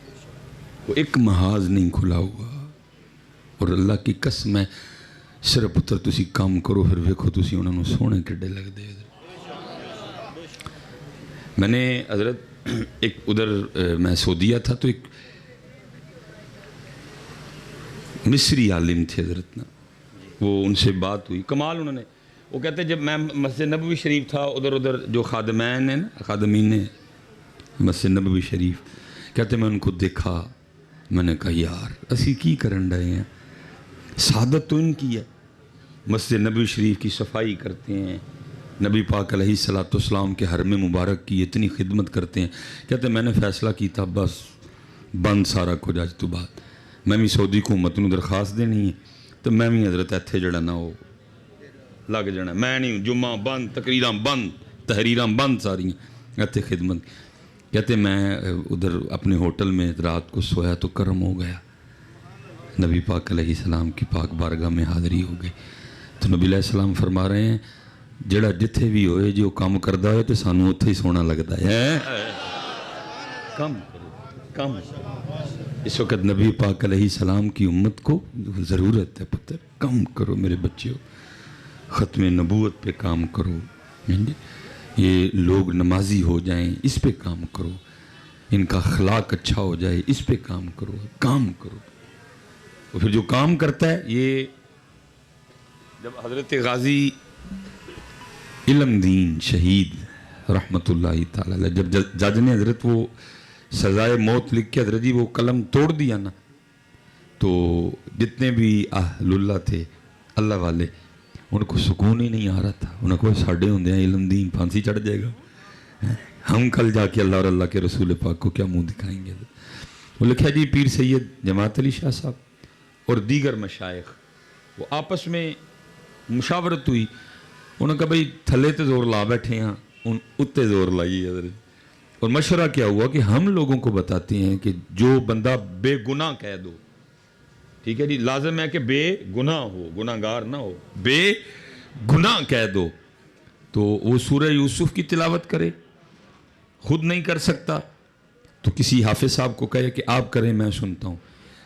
وہ ایک محاذ نہیں کھلا ہوا. اور اللہ کی قسم ہے صرف پتر تسی کام کرو, پھر ویکھو تسی انہوں نے سونے کڈے لگ دے. میں نے حضرت ایک ادھر میں سعودیہ تھا تو ایک مصری عالم تھے حضرت نا, وہ ان سے بات ہوئی کمال. انہوں نے وہ کہتے جب میں مسجد نبوی شریف تھا, ادھر جو خادمین ہیں نا, خادمین ہیں مسجد نبوی شریف, کہتے میں ان کو دیکھا, میں نے کہا یار اسی کی کرن رہے ہیں, سعادت تو ان کی ہے. مسجد نبوی شریف کی صفائی کرتے ہیں, نبی پاک علیہ السلام کے حرم مبارک کی اتنی خدمت کرتے ہیں. کہتے میں نے فیصلہ کی تھا بس بند سارا کچھ آج تو بات, میں بھی سعودی حکومت نوں درخواست دینی ہے, تو میں بھی حضرت ایتھے جڑا نا وہ لگ جانا. میں نہیں, جمعہ بند, تقریراں بند, تحریراں بند ساریاں, ایتھے خدمت. کہتے میں ادھر اپنے ہوٹل میں رات کو سویا تو کرم ہو گیا, نبی پاک علیہ السلام کی پاک بارگاہ میں حاضری ہو گئی. تو نبی علیہ السلام فرما رہے ہیں جڑا جتھے بھی ہوئے جو کام کردہ ہوئے تو سانوں اتھے ہی سونا لگتا ہے. کم کم اس وقت نبی پاک علیہ السلام کی امت کو ضرورت ہے پتر, کم کرو میرے بچیوں, ختم نبوت پہ کام کرو, یہ لوگ نمازی ہو جائیں اس پہ کام کرو, ان کا اخلاق اچھا ہو جائے اس پہ کام کرو, کام کرو. اور پھر جو کام کرتا ہے, یہ جب حضرت غازی علم دین شہید رحمت اللہ تعالی جب جج نے حضرت وہ سزائے موت لکھ کے حضرت جی وہ قلم توڑ دیا نا, تو جتنے بھی اہل اللہ تھے اللہ والے, ان کو سکون ہی نہیں آ رہا تھا. انہوں کو ساڑھے ہوندے ہیں علم دین پھانسی چڑھ جائے گا, ہم کل جا کے اللہ اور اللہ کے رسول پاک کو کیا منہ دکھائیں گے. وہ لکھا جی پیر سید جماعت علی شاہ صاحب اور دیگر مشائخ وہ آپس میں مشاورت ہوئی. انہوں نے کہا بھئی تھلے تے زور لا بیٹھے ہیں, ان اتے زور لائیے حضرت. اور مشورہ کیا ہوا کہ ہم لوگوں کو بتاتے ہیں کہ جو بندہ بے گناہ کہہ دو, ٹھیک ہے جی, لازم ہے کہ بے گناہ ہو, گناہ گار نہ ہو, بے گناہ کہہ دو, تو وہ سورہ یوسف کی تلاوت کرے. خود نہیں کر سکتا تو کسی حافظ صاحب کو کہے کہ آپ کریں میں سنتا ہوں.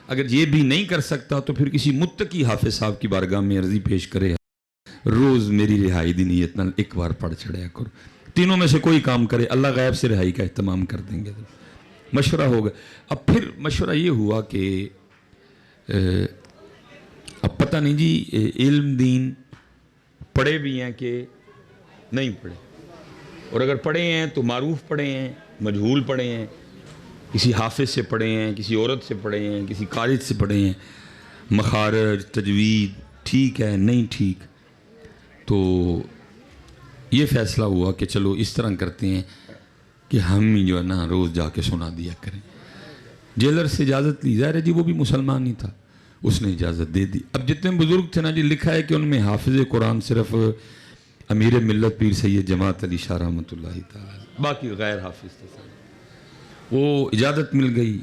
اگر یہ بھی نہیں کر سکتا تو پھر کسی متقی حافظ صاحب کی بارگاہ میں عرضی پیش کرے, روز میری رہائی دی نیت نال ایک بار پڑھ چڑھیا کرو. تینوں میں سے کوئی کام کرے, اللہ غیب سے رہائی کا اہتمام کر دیں گے. مشورہ ہوگا. اب پھر مشورہ یہ ہوا کہ اب پتہ نہیں جی علم دین پڑھے بھی ہیں کہ نہیں پڑھے, اور اگر پڑھے ہیں تو معروف پڑھے ہیں, مجہول پڑھے ہیں, کسی حافظ سے پڑھے ہیں, کسی عورت سے پڑھے ہیں, کسی قارئ سے پڑھے ہیں, مخارج تجوید ٹھیک ہے نہیں ٹھیک. تو یہ فیصلہ ہوا کہ چلو اس طرح کرتے ہیں کہ ہم ہی جو ہے نا روز جا کے سنا دیا کریں. جیلر سے اجازت لی، ظاہر ہے جی وہ بھی مسلمان ہی تھا، اس نے اجازت دے دی. اب جتنے بزرگ تھے نا جی، لکھا ہے کہ ان میں حافظ قرآن صرف امیر ملت پیر سید جماعت علی شاہ رحمۃ اللہ تعالی، باقی غیر حافظ تھے. وہ اجازت مل گئی،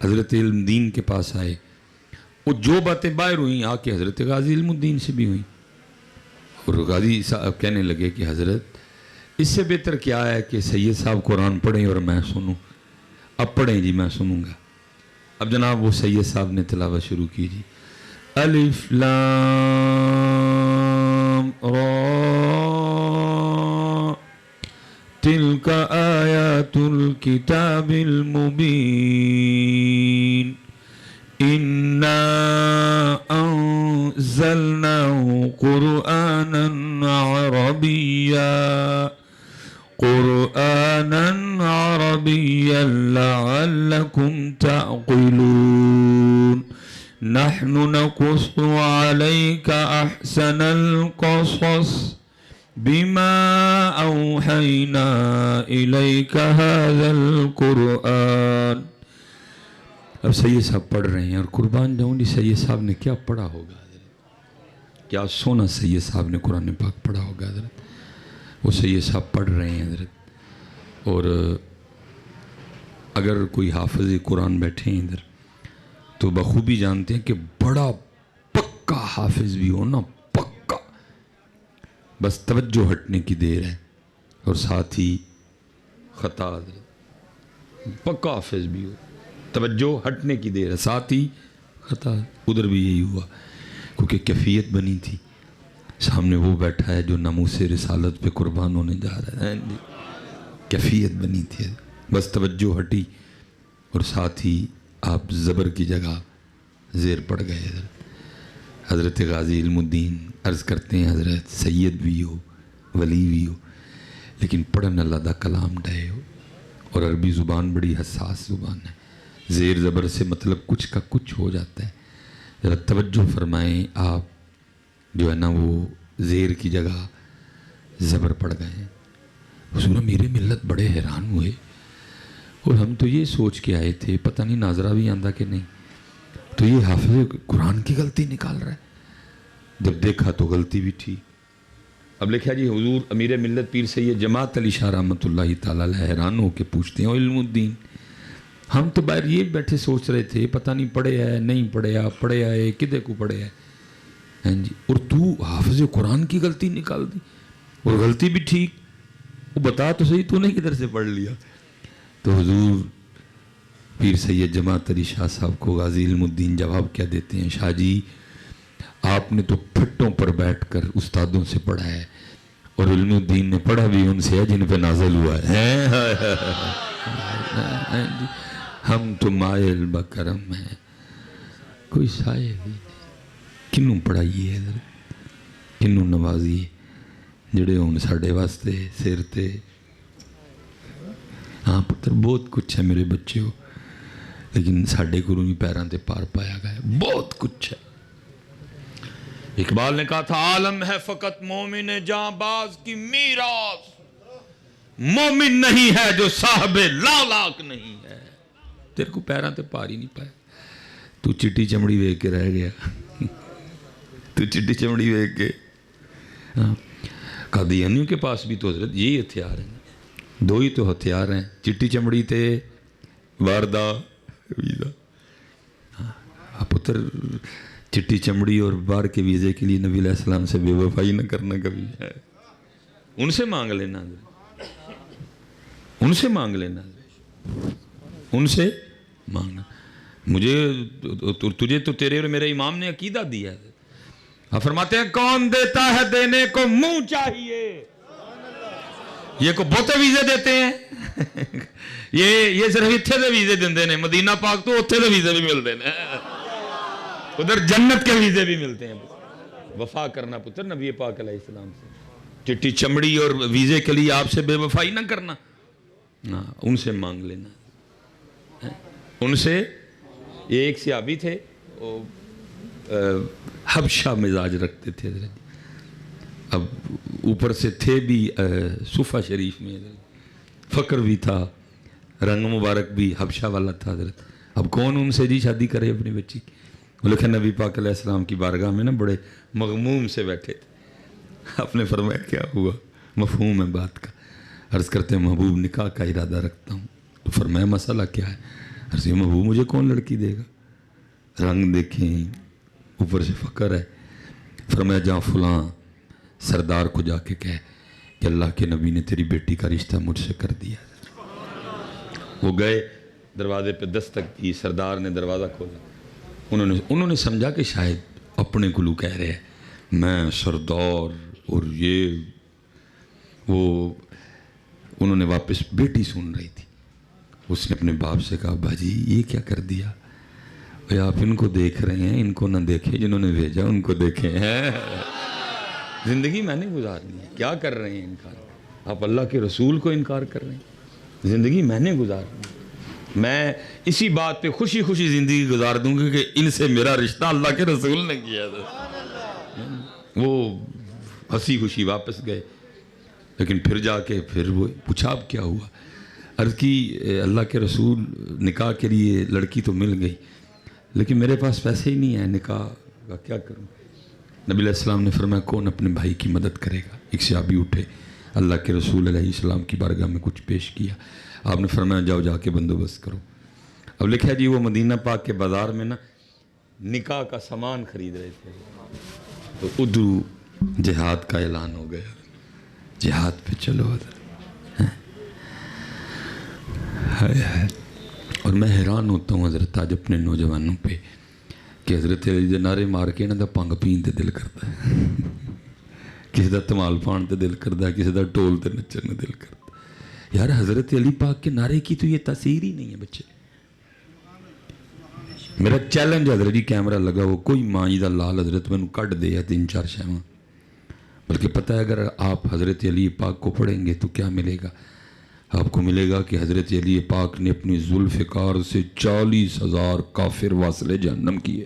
حضرت علم دین کے پاس آئے. وہ جو باتیں باہر ہوئیں آ کے حضرت غازی علم الدین سے بھی ہوئیں. اور غازی صاحب کہنے لگے کہ حضرت اس سے بہتر کیا ہے کہ سید صاحب قرآن پڑھیں اور میں سنوں. اب پڑھیں جی، میں سنوں گا. اب جناب وہ سید صاحب نے تلاوت شروع کی جی. الف لام را تلک آیات الکتاب المبین انا انزلناه قرآنا عربيا لعلكم تعقلون نحن نقص عليك أحسن القصص بما أوحينا إليك هذا القرآن. اب سید صاحب پڑھ رہے ہیں اور قربان جاؤں جی سید صاحب نے کیا پڑھا ہوگا، کیا سونا سید صاحب نے قرآن پاک پڑھا ہوگا حضرت. وہ سید صاحب پڑھ رہے ہیں حضرت. اور اگر کوئی حافظ قرآن بیٹھے ہیں ادھر تو بخوبی جانتے ہیں کہ بڑا پکا حافظ بھی ہو نا، پکا، بس توجہ ہٹنے کی دیر ہے اور ساتھ ہی خطا. حضرت پکا حافظ بھی ہو، توجہ ہٹنے کی دیر ہے، ساتھ ہی خطا. ادھر بھی یہی ہوا کیونکہ کیفیت بنی تھی. سامنے وہ بیٹھا ہے جو ناموس رسالت پہ قربان ہونے جا رہا ہے. کیفیت بنی تھی، بس توجہ ہٹی اور ساتھ ہی آپ زبر کی جگہ زیر پڑ گئے. حضرت غازی علم الدین عرض کرتے ہیں حضرت سید بھی ہو، ولی بھی ہو، لیکن پڑھن اللہ دا کلام ڈھے ہو. اور عربی زبان بڑی حساس زبان ہے، زیر زبر سے مطلب کچھ کا کچھ ہو جاتا ہے. ذرا توجہ فرمائیں. آپ جو ہے نا وہ زیر کی جگہ زبر پڑ گئے ہیں. حضور میرے ملت بڑے حیران ہوئے اور ہم تو یہ سوچ کے آئے تھے پتہ نہیں ناظرہ بھی آندہ کہ نہیں، تو یہ حافظ قرآن کی غلطی نکال رہا ہے. جب دیکھا تو غلطی بھی تھی. اب لکھا جی حضور امیر ملت پیر سید جماعت علی شاہ رحمۃ اللہ تعالی علیہ حیران ہو کے پوچھتے ہیں علم الدین ہم تو باہر یہ بیٹھے سوچ رہے تھے پتہ نہیں پڑھے ہے نہیں پڑھے، آپ پڑھے آئے کدے کو پڑھے ہے جی، اور تو حافظ قرآن کی غلطی نکال دی اور غلطی بھی ٹھیک. وہ بتا تو صحیح تو نے کدھر سے پڑھ لیا. تو حضور پیر سید جماعت علی شاہ صاحب کو غازی علم الدین جواب کیا دیتے ہیں، شاہ جی آپ نے تو پھٹوں پر بیٹھ کر استادوں سے پڑھا ہے اور علم الدین نے پڑھا بھی ان سے ہے جن پہ نازل ہوا ہے. ہم تو مائل بکرم ہیں، کوئی سائل ہی نہیں. کنوں پڑھائیے حضرت، کنوں نوازیے جڑے ہوں ساڑھے واسطے سیر تے. ہاں پتر بہت کچھ ہے میرے بچے ہو، لیکن ساڑھے گرو ہی پیران تے پار پایا گیا ہے، بہت کچھ ہے. اقبال نے کہا تھا عالم ہے فقط مومن جاں باز کی میراث، مومن نہیں ہے جو صاحب لالاک نہیں ہے. تیرے کو پیران تے پار ہی نہیں پایا، تو چٹی چمڑی ویک کے رہ گیا. تو چٹی چمڑی ویک کے. قادیانیوں کے پاس بھی تو حضرت یہی ہتھیار ہیں، دو ہی تو ہتھیار ہیں، چٹی چمڑی تے واردہ ویزا. پتر چٹی چمڑی اور بار کے ویزے کے لیے نبی علیہ السلام سے بے وفائی نہ کرنا کبھی ہے. ان سے مانگ لینا، ان سے مانگ لینا، ان سے مانگنا. مجھے تجھے تو تیرے اور میرے امام نے عقیدہ دیا ہے. فرماتے ہیں کون دیتا ہے دینے کو منہ چاہیے. یہ کو بہتے ویزے دیتے ہیں یہ صرف اتھے دے ویزے دیندے نے، مدینہ پاک تو اتھے دے ویزے بھی ملتے ہیں، ادھر جنت کے ویزے بھی ملتے ہیں. وفا کرنا پتر نبی پاک علیہ السلام سے، چٹی چمڑی اور ویزے کے لیے آپ سے بے وفائی نہ کرنا. ان سے مانگ لینا. ان سے ایک صحابی تھے حبشہ مزاج رکھتے تھے، اب اوپر سے تھے بھی صفہ شریف میں، فقر بھی تھا، رنگ مبارک بھی حبشہ والا تھا حضرت. اب کون ان سے جی شادی کرے اپنی بچی کی؟ وہ لکھا نبی پاک علیہ السلام کی بارگاہ میں نا بڑے مغموم سے بیٹھے تھے. آپ نے فرمایا کیا ہوا؟ مفہوم ہے بات کا. عرض کرتے ہیں محبوب نکاح کا ارادہ رکھتا ہوں. تو فرمایا مسئلہ کیا ہے؟ عرض یہ محبوب مجھے کون لڑکی دے گا؟ رنگ دیکھیں، اوپر سے فقر ہے. فرمایا جہاں فلاں سردار کو جا کے کہے کہ اللہ کے نبی نے تیری بیٹی کا رشتہ مجھ سے کر دیا. وہ گئے، دروازے پہ دستک دی، سردار نے دروازہ کھولا. انہوں نے سمجھا کہ شاید اپنے گلو کہہ رہے ہیں میں سردار اور یہ وہ. انہوں نے واپس، بیٹی سن رہی تھی، اس نے اپنے باپ سے کہا باجی یہ کیا کر دیا؟ آپ ان کو دیکھ رہے ہیں، ان کو نہ دیکھیں، جنہوں نے بھیجا ان کو دیکھیں. زندگی میں نے گزارنی ہے، کیا کر رہے ہیں انکار؟ آپ اللہ کے رسول کو انکار کر رہے ہیں. زندگی میں نے گزارنی ہے. میں اسی بات پہ خوشی خوشی زندگی گزار دوں گی کہ ان سے میرا رشتہ اللہ کے رسول نے کیا تھا. وہ ہنسی خوشی واپس گئے. لیکن پھر جا کے پھر وہ پوچھا اب کیا ہوا؟ عرض کی اللہ کے رسول نکاح کے لیے لڑکی تو مل گئی لیکن میرے پاس پیسے ہی نہیں ہیں، نکاح کا کیا کروں؟ نبی علیہ السلام نے فرمایا کون اپنے بھائی کی مدد کرے گا؟ ایک صحابی اٹھے، اللہ کے رسول علیہ السلام کی بارگاہ میں کچھ پیش کیا. آپ نے فرمایا جاؤ جا کے بندوبست کرو. اب لکھا جی وہ مدینہ پاک کے بازار میں نا نکاح کا سامان خرید رہے تھے تو ادھر جہاد کا اعلان ہو گیا، جہاد پہ چلو ادھر. اور میں حیران ہوتا ہوں حضرت آج اپنے نوجوانوں پہ کہ حضرت علی دے نعرے مار کے انہاں دا پنگ پین تے دل کرتا ہے، کسی دا تمال پان تے دل کرتا ہے، کسی دا ٹول تے نچن تے دل کرتا ہے. یار حضرت علی پاک کے نعرے کی تو یہ تاثیر ہی نہیں ہے بچے. میرا چیلنج حضرت جی کیمرہ لگا وہ کوئی ماں دا لال حضرت میں کٹ دے یا 3-4 شہواں، بلکہ پتہ ہے اگر آپ حضرت علی پاک کو پڑھیں گے تو کیا ملے گا؟ آپ کو ملے گا کہ حضرت علی پاک نے اپنی ذوالفقار سے 40,000 کافر واصلے جہنم کیے.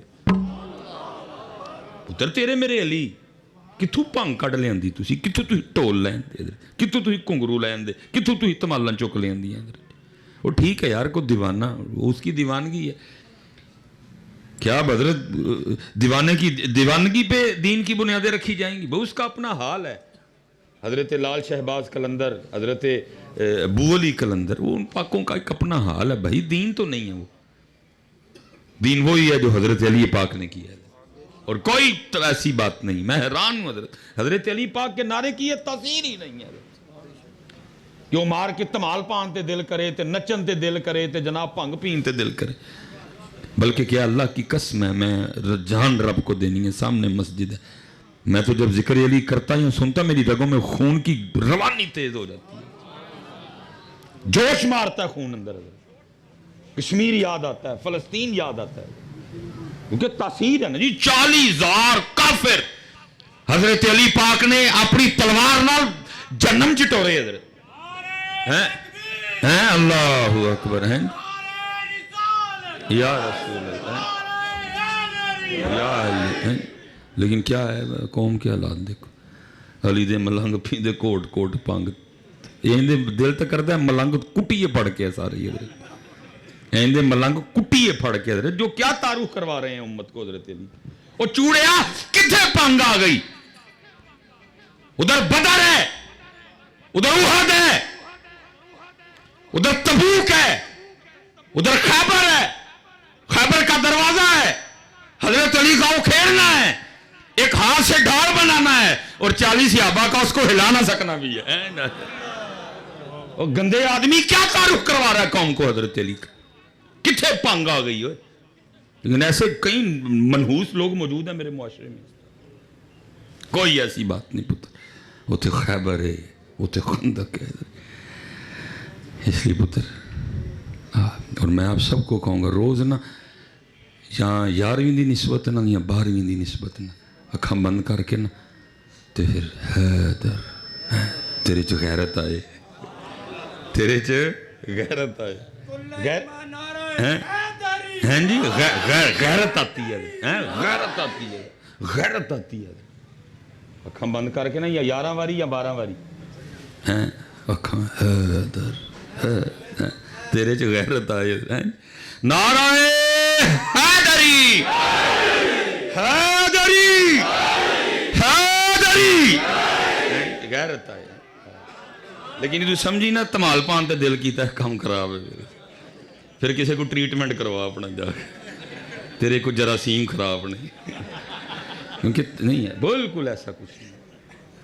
پتر تیرے میرے علی کتھوں پنگ کٹ لیں دی تسی، کتھوں تسی ٹول لیں دے، کتھوں تسی کنگرو لیں دے، کتھوں تسی تمالن چک لیں دی. وہ ٹھیک ہے یار کو دیوانہ، اس کی دیوانگی ہے. کیا حضرت دیوانگی پہ دین کی بنیادیں رکھی جائیں گی؟ اس کا اپنا حال ہے. حضرت لال شہباز قلندر، حضرت ابو علی قلندر، وہ ان پاکوں کا ایک اپنا حال ہے. بھائی دین تو نہیں ہے، وہ دین وہی ہے جو حضرت علی پاک نے کیا ہے اور کوئی ایسی بات نہیں. میں حیران ہوں حضرت علی پاک کے نعرے کی یہ تاثیر ہی نہیں ہے کہ وہ مار کے تمال پان تے دل کرے تے نچن تے دل کرے تے جناب پنگ پین تے دل کرے. بلکہ کیا اللہ کی قسم ہے، میں جان رب کو دینی ہے، سامنے مسجد ہے، میں تو جب ذکر علی کرتا ہوں سنتا میری رگوں میں خون کی روانی تیز ہو جاتی ہے، جوش مارتا ہے خون اندر. کشمیر یاد آتا ہے، فلسطین یاد آتا ہے، کیونکہ تاثیر ہے نا جی. 40,000 کافر حضرت علی پاک نے اپنی تلوار نال جنم چٹورے حضرت. اللہ اکبر ہیں یا رسول اللہ یا علی. لیکن کیا ہے قوم کے حالات دیکھو. علی دے ملنگ پیندے کوٹ کوٹ پنگ، ایندے دل تک کرتا ہے ملنگ کٹیے پڑھ کے سارے حضرت، ایندے ملنگ کٹیے پڑھ کے حضرت جو کیا تعارف کروا رہے ہیں امت کو حضرت علی. وہ چوڑیا کتھے پنگ آ گئی؟ ادھر بدر ہے، ادھر احد ہے، ادھر تبوک ہے، ادھر خیبر ہے، خیبر کا دروازہ ہے. حضرت علی کا وہ کھیلنا ہے، ایک ہاتھ سے ڈھال بنانا ہے اور 40 صحابہ کا اس کو ہلا نہ سکنا بھی ہے. اور گندے آدمی کیا تعارف کروا رہا ہے قوم کو حضرت علی کا؟ کتھے پنگ آ گئی ہوئے؟ لیکن ایسے کئی منحوس لوگ موجود ہیں میرے معاشرے میں. کوئی ایسی بات نہیں پتر، وہ تھے خیبر ہے، وہ تھے خندق ہے. اس لیے پتر اور میں آپ سب کو کہوں گا روز نا یا 11ویں دی نسبت نہ یا 12ویں دی نسبت نہ اکھاں بند کر کے نا تو پھر حیدر تیرے چ غیرت آئے، تیرے چ غیرت آئے. ہیں جی غیرت آتی ہے، غیرت آتی ہے، غیرت آتی ہے. اکھاں بند کر کے نا یا 11 واری یا 12 واری ہیں اکھاں تیرے چ غیرت آئے نعرہ حیدری حیدری حیدری غیرت آئے. لیکن تو سمجھی نا تمال پان تے دل کیتا ہے کام خراب ہے. پھر کسی کو ٹریٹمنٹ کروا اپنا جا کے تیرے کو جراثیم خراب نہیں کیونکہ نہیں ہے بالکل ایسا کچھ نہیں.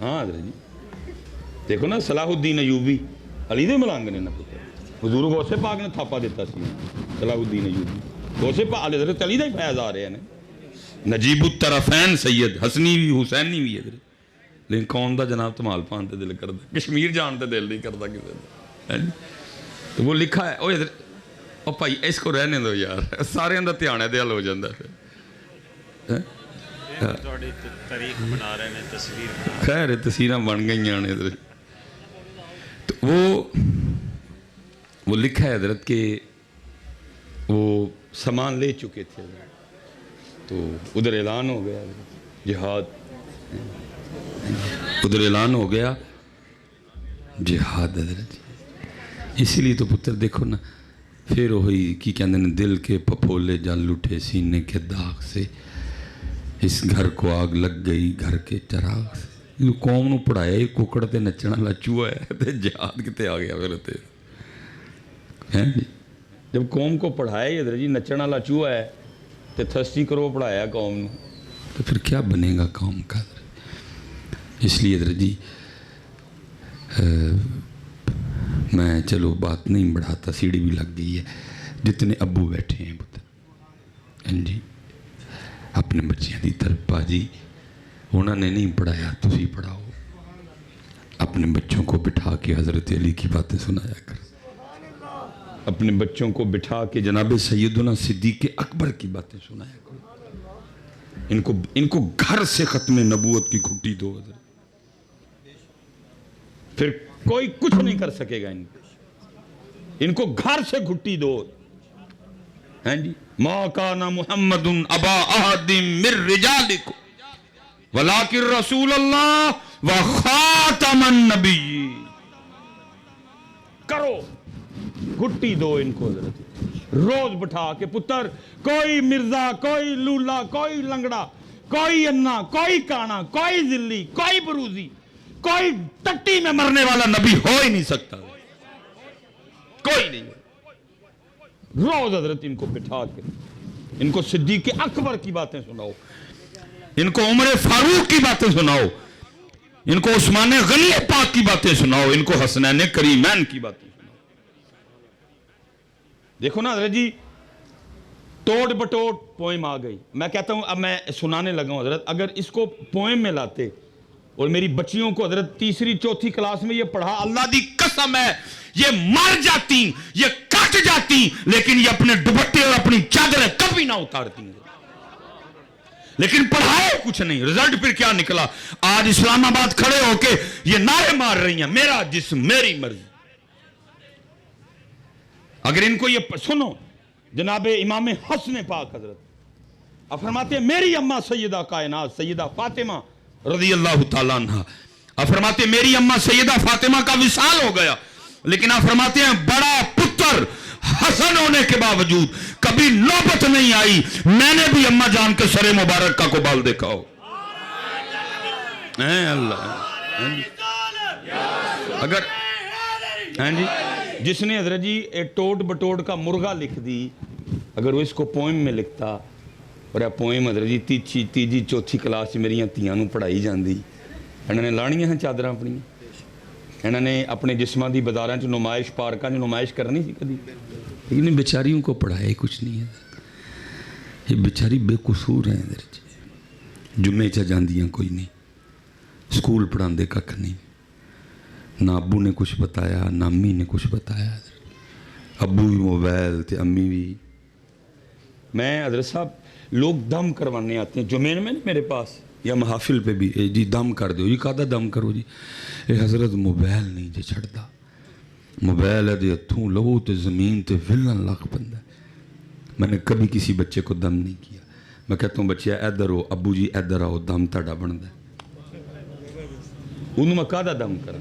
ہاں حضرت جی دیکھو نا صلاح الدین ایوبی علی دے ملانگ نے نا پتر حضور غوث پاک نے تھاپا دیتا سی صلاح الدین ایوبی غوث پاک حضرت علی دا ہی فیض آ رہے ہیں نجیب الطرفین سید حسنی بھی حسینی بھی ہے لیکن قوم دا جناب تمال پان تے دل کردا کشمیر جان تے دل نہیں کردا کسی دا. تو وہ لکھا ہے او حضرت او بھائی اس کو رہنے دو یار سارے دا دھیان ہے تے حل ہو جاندا پھر تاریخ بنا رہے ہیں تصویر خیر تصویراں بن گئیاں نے حضرت. تو وہ لکھا ہے حضرت کہ وہ سامان لے چکے تھے تو ادھر اعلان ہو گیا جہاد ادھر اعلان ہو گیا جہاد حضرت. اسی لیے تو پتر دیکھو نا پھر وہی کی کہتے ہیں دل کے پپولے جل اٹھے سینے کے داغ سے اس گھر کو آگ لگ گئی گھر کے چراغ سے. قوم نو پڑھایا ہی ککڑ تے نچنا والا چوہا ہے تے جہاد کتے آ گیا پھر تے ہیں جی. جب قوم کو پڑھایا ہی حضرت جی نچنا والا چوہا ہے تے تھستی کرو پڑھایا قوم نو تو پھر کیا بنے گا قوم کا. اس لیے حضرت جی میں چلو بات نہیں بڑھاتا سیڑھی بھی لگ گئی ہے. جتنے ابو بیٹھے ہیں پتر جی اپنے بچیاں دی طرف باجی انہوں نے نہیں پڑھایا تسی پڑھاؤ. اپنے بچوں کو بٹھا کے حضرت علی کی باتیں سنایا کر. اپنے بچوں کو بٹھا کے جناب سیدنا صدیق اکبر کی باتیں سنایا کرو. ان کو گھر سے ختم نبوت کی گھٹی دو حضرت پھر کوئی کچھ نہیں کر سکے گا. ان کو گھر سے گھٹی دو ہیں جی. ما کان محمد ابا احد من رجالکم ولکن رسول اللہ و خاتم النبیین. کرو گھٹی دو ان کو حضرت روز بٹھا کے پتر کوئی مرزا کوئی لولا کوئی لنگڑا کوئی انا کوئی کانا کوئی ذلی کوئی بروزی کوئی ٹٹی میں مرنے والا نبی ہو ہی نہیں سکتا کوئی نہیں. روز حضرت ان کو بٹھا کے ان کو صدیق اکبر کی باتیں سناؤ ان کو عمر فاروق کی باتیں سناؤ ان کو عثمان غنی پاک کی باتیں سناؤ ان کو حسنین کریمین کی باتیں سناؤ. دیکھو نا حضرت جی توڑ بٹوڑ پوئم آ گئی. میں کہتا ہوں اب میں سنانے لگا ہوں حضرت اگر اس کو پوئم میں لاتے اور میری بچیوں کو حضرت تیسری چوتھی کلاس میں یہ پڑھا اللہ دی قسم ہے یہ مر جاتی یہ کٹ جاتی لیکن یہ اپنے دوپٹے اور اپنی چادریں کبھی نہ اتارتی. لیکن پڑھائے کچھ نہیں. رزلٹ پھر کیا نکلا آج اسلام آباد کھڑے ہو کے یہ نعرے مار رہی ہیں میرا جسم میری مرضی. اگر ان کو یہ سنو جناب امام حسن پاک حضرت اب فرماتے ہیں میری اماں سیدہ کائنات سیدہ فاطمہ رضی اللہ تعالیٰ عنہ اب فرماتے ہیں میری اماں سیدہ فاطمہ کا وصال ہو گیا لیکن آپ فرماتے ہیں بڑا پتر حسن ہونے کے باوجود کبھی نوبت نہیں آئی میں نے بھی اماں جان کے سر مبارک کا کو بال دیکھا ہو. اے اللہ اگر ہاں جی جس نے حضرت جی ٹوٹ بٹوٹ کا مرغا لکھ دی اگر وہ اس کو پوئم میں لکھتا اور یہ پوئم حضرت جی تیجی چوتھی کلاس میری تیاں نو پڑھائی جاندی انہوں نے لانیاں ہیں چادراں اپنی انہوں نے اپنے جسماں دی بازاراں چ نمائش پارکاں چ نمائش کرنی سی کدی لیکن بیچاریوں کو پڑھایا کچھ نہیں ہے. یہ بیچاری بے قصور ہیں حضرت جی جمعے چ جاندیاں کوئی نہیں اسکول پڑھاندے ککھ نہیں نہ ابو نے کچھ بتایا نہ امی نے کچھ بتایا. ابو بھی موبائل تے امی بھی. میں حضرت صاحب لوگ دم کروانے آتے ہیں جمعے میں میرے پاس یا محافل پہ بھی جی دم کر دو جی کہتا دم کرو جی اے حضرت موبائل نہیں جی چھڑتا موبائل ہے دے ہتھوں لو تے زمین تے ولن لکھ بندہ. میں نے کبھی کسی بچے کو دم نہیں کیا. میں کہتا ہوں بچہ ادھر ہو ابو جی ادھر آؤ دم تڑا بن دے ਉਹਨੂੰ ਮੈਂ ਕਾਹਦਾ ਦਮ ਕਰਾਂ।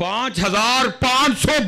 5500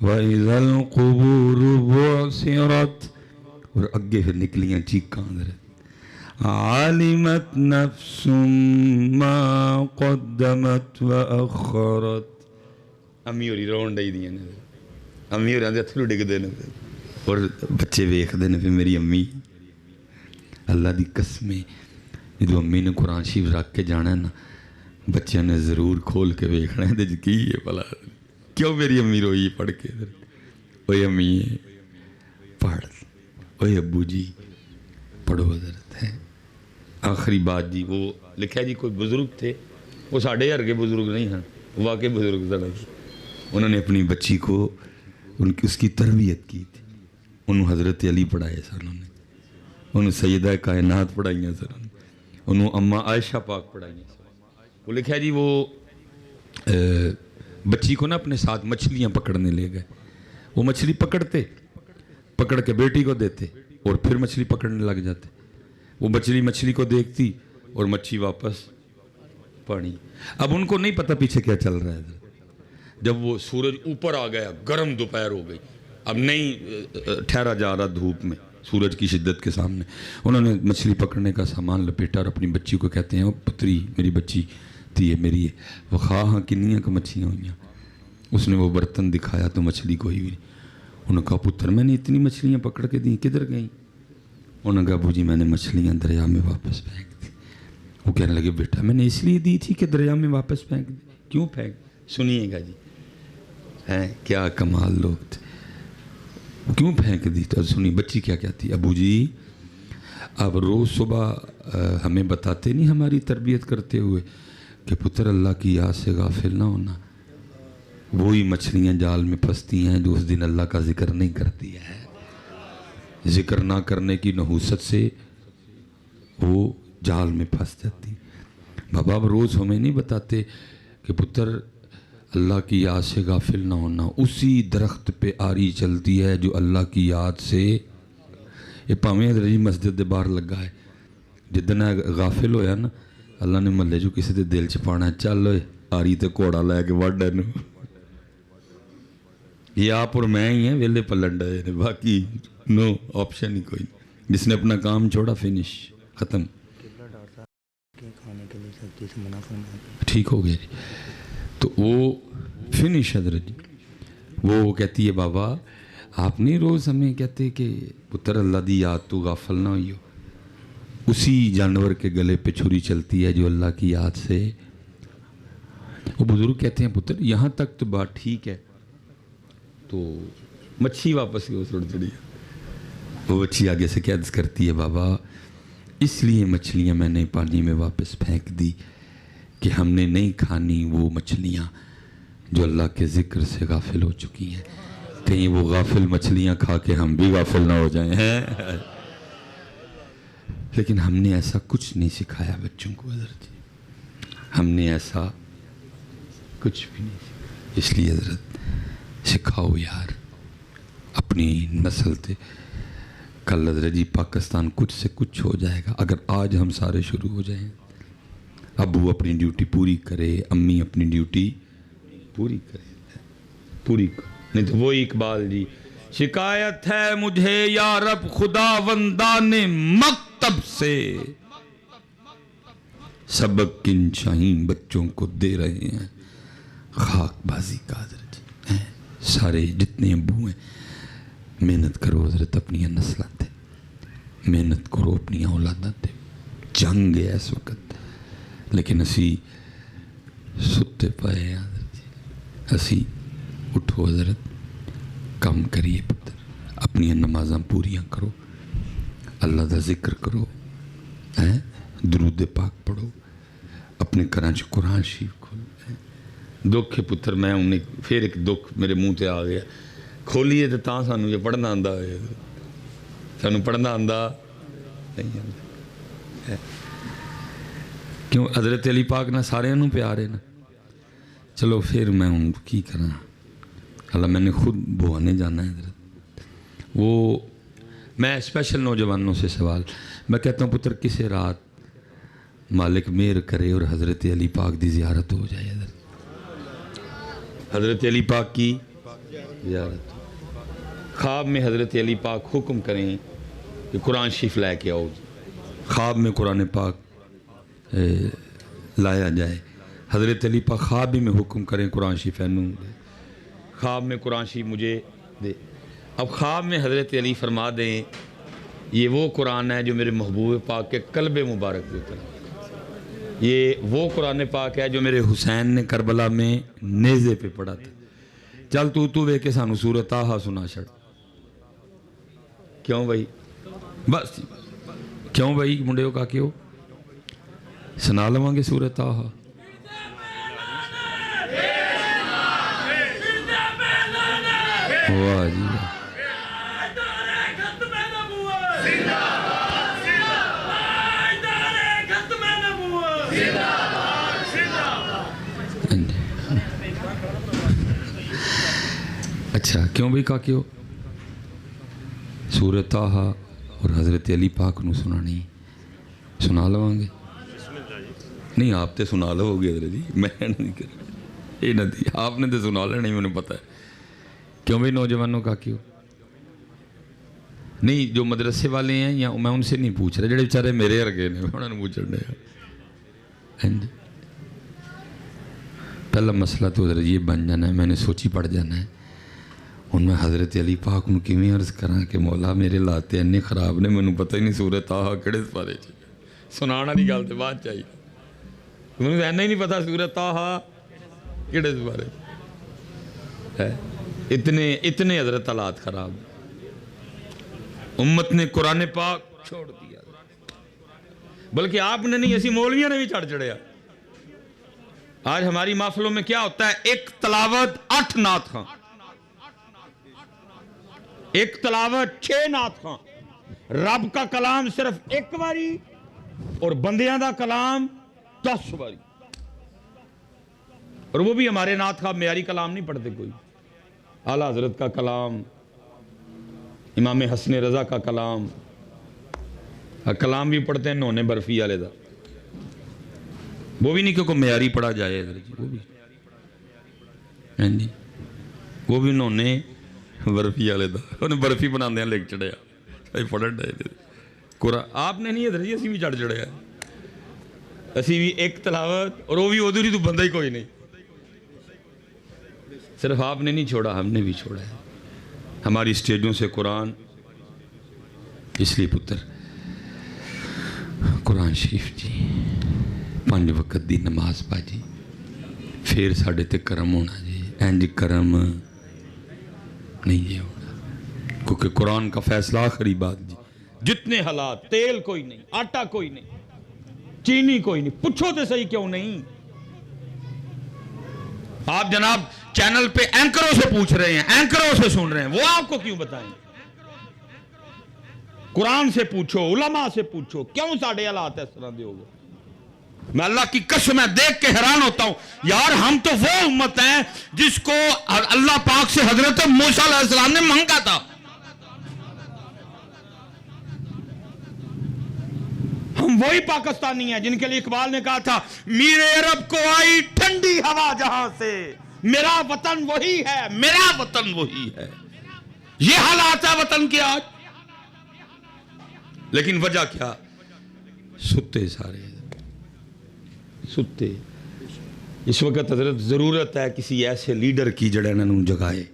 وَإِذَا الْقُبُورُ بُعْثِرَتْ، اور اگے پھر نکلیاں چیخاں حضرت عَلِمَتْ نَفْسٌ مَا قَدَّمَتْ وَأَخَّرَتْ. امی ہوری رون ڈئی دیاں نے، امی ہوراں دے اتھرو ڈگدے نے، اور بچے ویکھدے نے پھر میری امی. اللہ دی قسمیں جدو امی نے قرآن شریف رکھ کے جانا ہے نا، بچے نے ضرور کھول کے ویکھنا ہے تے کی ہے بھلا کیوں میری امی روئی پڑھ کے. اوے امی پڑھ، اوے ابو جی پڑھو حضرت ہے. آخری بات جی وہ لکھا جی کوئی بزرگ تھے، وہ ساڑھے ہر کے بزرگ نہیں ہیں، واقعی بزرگ تھے. انہوں نے اپنی بچی کو اس کی تربیت کی تھی. انہوں حضرت علی پڑھائے سر، انہوں سیدہ کائنات پڑھائیاں سر، انہوں اماں عائشہ پاک پڑھائیاں سر. وہ لکھا جی وہ بچی کو نا اپنے ساتھ مچھلیاں پکڑنے لے گئے. وہ مچھلی پکڑ کے بیٹی کو دیتے اور پھر مچھلی پکڑنے لگ جاتے. وہ مچھلی کو دیکھتی اور مچھی واپس پانی. اب ان کو نہیں پتہ پیچھے کیا چل رہا ہے. جب وہ سورج اوپر آ گیا، گرم دوپہر ہو گئی، اب نہیں ٹھہرا جا رہا دھوپ میں سورج کی شدت کے سامنے، انہوں نے مچھلی پکڑنے کا سامان لپیٹا اور اپنی بچی کو کہتے ہیں پتری میری بچی تھی ہے میری ہے. وہ ہاں کنیاں کو مچھلیاں ہوئیں. اس نے وہ برتن دکھایا تو مچھلی کوئی بھی نہیں. انہوں نے کہا پتر میں نے اتنی مچھلیاں پکڑ کے دیں کدھر گئیں؟ انہوں نے کہا ابو جی میں نے مچھلیاں دریا میں واپس پھینک دی. وہ کہنے لگے بیٹا میں نے اس لیے دی تھی کہ دریا میں واپس پھینک دی. کیوں پھینک؟ سنیے گا جی، ہیں کیا کمال لوگ تھے. کیوں پھینک دی؟ تو سنی بچی کیا کہتی، ابو جی آپ روز صبح ہمیں بتاتے نہیں ہماری تربیت کرتے ہوئے کہ پتر اللہ کی یاد سے غافل نہ ہونا. وہی مچھلیاں جال میں پھنستی ہیں جو اس دن اللہ کا ذکر نہیں کرتی ہے. ذکر نہ کرنے کی نحوست سے وہ جال میں پھنس جاتی. بابا اب روز ہمیں نہیں بتاتے کہ پتر اللہ کی یاد سے غافل نہ ہونا. اسی درخت پہ آری چلتی ہے جو اللہ کی یاد سے، یہ پاویں رہی مسجد دے باہر لگا ہے. جدن غافل ہویا نا اللہ نے محلے جو کسی دے دل چ پانا چل ہوئے آری تے گھوڑا لے کے وڈ اینو. یہ آپ اور میں ہی ہیں ویلے پلن ڈے نے، باقی نو آپشن ہی کوئی نہیں. جس نے اپنا کام چھوڑا فنش ختم. ٹھیک ہو گیا جی. تو وہ فنش حضرت جی. وہ کہتی ہے بابا آپ نہیں روز ہمیں کہتے کہ پتر اللہ دی یاد تو غافل نہ ہوئی ہو. اسی جانور کے گلے پہ چھری چلتی ہے جو اللہ کی یاد سے. وہ بزرگ کہتے ہیں پتر یہاں تک تو بات ٹھیک ہے. تو مچھی واپس گئی تھوڑی تھوڑی. وہ مچھی آگے سے کیا کرتی ہے بابا اس لیے مچھلیاں میں نے پانی میں واپس پھینک دی کہ ہم نے نہیں کھانی وہ مچھلیاں جو اللہ کے ذکر سے غافل ہو چکی ہیں. کہیں وہ غافل مچھلیاں کھا کے ہم بھی غافل نہ ہو جائیں ہیں. لیکن ہم نے ایسا کچھ نہیں سکھایا بچوں کو حضرت جی. ہم نے ایسا کچھ بھی نہیں سکھایا. اس لیے حضرت سکھاؤ یار اپنی نسل تے. کل حضرت جی پاکستان کچھ سے کچھ ہو جائے گا اگر آج ہم سارے شروع ہو جائیں. ابو اپنی ڈیوٹی پوری کرے، امی اپنی ڈیوٹی پوری کرے، پوری نہیں تو وہی اقبال جی شکایت ہے مجھے یا رب خدا وندان مکتب سے، سبق کن شاہین بچوں کو دے رہے ہیں خاک بازی کا. حضرت جی سارے جتنے ابو ہیں محنت کرو حضرت اپنی نسلیں تے، محنت کرو اپنی اولاداں تے. جنگ ہے اس وقت لیکن اسی ستے پائے ہیں حضرت جی. اسی اٹھو حضرت کام کریے پتر، اپنی نمازاں پوریاں کرو، اللہ دا ذکر کرو، درود پاک پڑھو، اپنے گھراں چ قرآن شریف کھولو. دکھ ہے پتر میں انہیں پھر ایک دکھ میرے منہ تے آ گیا. کھولیے تو تاں سانوں یہ پڑھنا آندا ہے، سانوں پڑھنا آندا نہیں آندا. کیوں حضرت علی پاک نہ سارے انہوں پیارے نا. چلو پھر میں ہوں کی کرنا، اللہ میں نے خود بہانے جانا ہے حضرت. وہ میں اسپیشل نوجوانوں سے سوال میں کہتا ہوں پتر کسے رات مالک مہر کرے اور حضرت علی پاک دی زیارت ہو جائے. حضرت علی پاک کی زیارت خواب میں حضرت علی پاک حکم کریں کہ قرآن شریف لے کے آؤ جی. خواب میں قرآن پاک لایا جائے. حضرت علی پاک خواب میں حکم کریں قرآن شریف خواب میں قرآن شریف مجھے دے. اب خواب میں حضرت علی فرما دیں یہ وہ قرآن ہے جو میرے محبوب پاک کے قلب مبارک پہ اترا. یہ وہ قرآن پاک ہے جو میرے حسین نے کربلا میں نیزے پہ پڑھا تھا. چل تو وے کے سانو سورۃ طٰہٰ سنا چھڑ. کیوں بھائی؟ بس کیوں بھائی منڈے کا کیوں سنا لواں گے سورۃ طٰہٰ. واہ جی واہ. اچھا کیوں بھائی کا کیوں سورۃ طٰہٰ اور حضرت علی پاک نو سنانی سنا لواں گے. نہیں آپ تے سنا لو گے حضرت جی میں نہیں کر یہ نہیں آپ نے تے سنا لینا مجھے پتہ ہے. کیوں بھائی نوجوانوں کا کیوں نہیں جو مدرسے والے ہیں یا میں ان سے نہیں پوچھ رہا جڑے بیچارے میرے ورگے نے انہوں نے پوچھنے ہیں. پہلا مسئلہ تو حضرت یہ بن جانا ہے میں نے سوچی پڑ جانا ہے ہوں میں حضرت علی پاک کو کیویں عرض کراں کہ مولا میرے لاتے اننے خراب نے مینوں پتہ ہی نہیں سورۃ طٰہٰ کہڑے سپارے چ سنانا والی گل تے بعد چاہیے. مینوں اینا ہی نہیں پتہ سورۃ طٰہٰ کہڑے سپارے ہے. اتنے حضرت حالات خراب امت نے قرآن پاک چھوڑ دیا. بلکہ آپ نے نہیں اسی مولویوں نے بھی چڑھ چڑھیا. آج ہماری محفلوں میں کیا ہوتا ہے ایک تلاوت 8 نعت خواں ایک تلاوت 6 نعت خواں. رب کا کلام صرف ایک باری اور بندیاں دا کلام 10 باری. اور وہ بھی ہمارے نعت خواں معیاری کلام نہیں پڑھتے کوئی. اعلیٰ حضرت کا کلام امام حسن رضا کا کلام بھی پڑھتے ہیں نونے برفی والے دا. وہ بھی نہیں کہ کوئی معیاری پڑھا جائے وہ بھی نونے برفی والے دا انہیں برفی بنا دیا لکھ چڑھیا پڑھن ڈے قرآن آپ نے نہیں حضرت جی اسی بھی چڑھ چڑھیا اسی بھی ایک تلاوت اور وہ بھی ادھر ہی تو بندہ ہی کوئی نہیں. صرف آپ نے نہیں چھوڑا ہم نے بھی چھوڑا ہے. ہماری اسٹیجوں سے قرآن اس لیے پتر قرآن شریف جی 5 وقت دی نماز پا جی پھر ساڑھے تے کرم ہونا جی اینج کرم نہیں یہ ہونا کیونکہ قرآن کا فیصلہ آخری بات جی. جتنے حالات تیل کوئی نہیں آٹا کوئی نہیں چینی کوئی نہیں پوچھو تے صحیح کیوں نہیں. آپ جناب چینل پہ اینکروں سے پوچھ رہے ہیں اینکروں سے سن رہے ہیں وہ آپ کو کیوں بتائیں. قرآن سے پوچھو علماء سے پوچھو کیوں ساڑھے حالات اس طرح دے ہو گئے. میں اللہ کی قسم دیکھ کے حیران ہوتا ہوں یار ہم تو وہ امت ہیں جس کو اللہ پاک سے حضرت موسیٰ علیہ السلام نے مانگا تھا. ہم وہی پاکستانی ہیں جن کے لیے اقبال نے کہا تھا میرے عرب کو آئی ٹھنڈی ہوا جہاں سے میرا وطن وہی ہے میرا وطن وہی ہے. یہ حالات ہے وطن کے آج. لیکن وجہ کیا ستے سارے ستے. اس وقت حضرت ضرورت ہے کسی ایسے لیڈر کی جڑا انہوں جگائے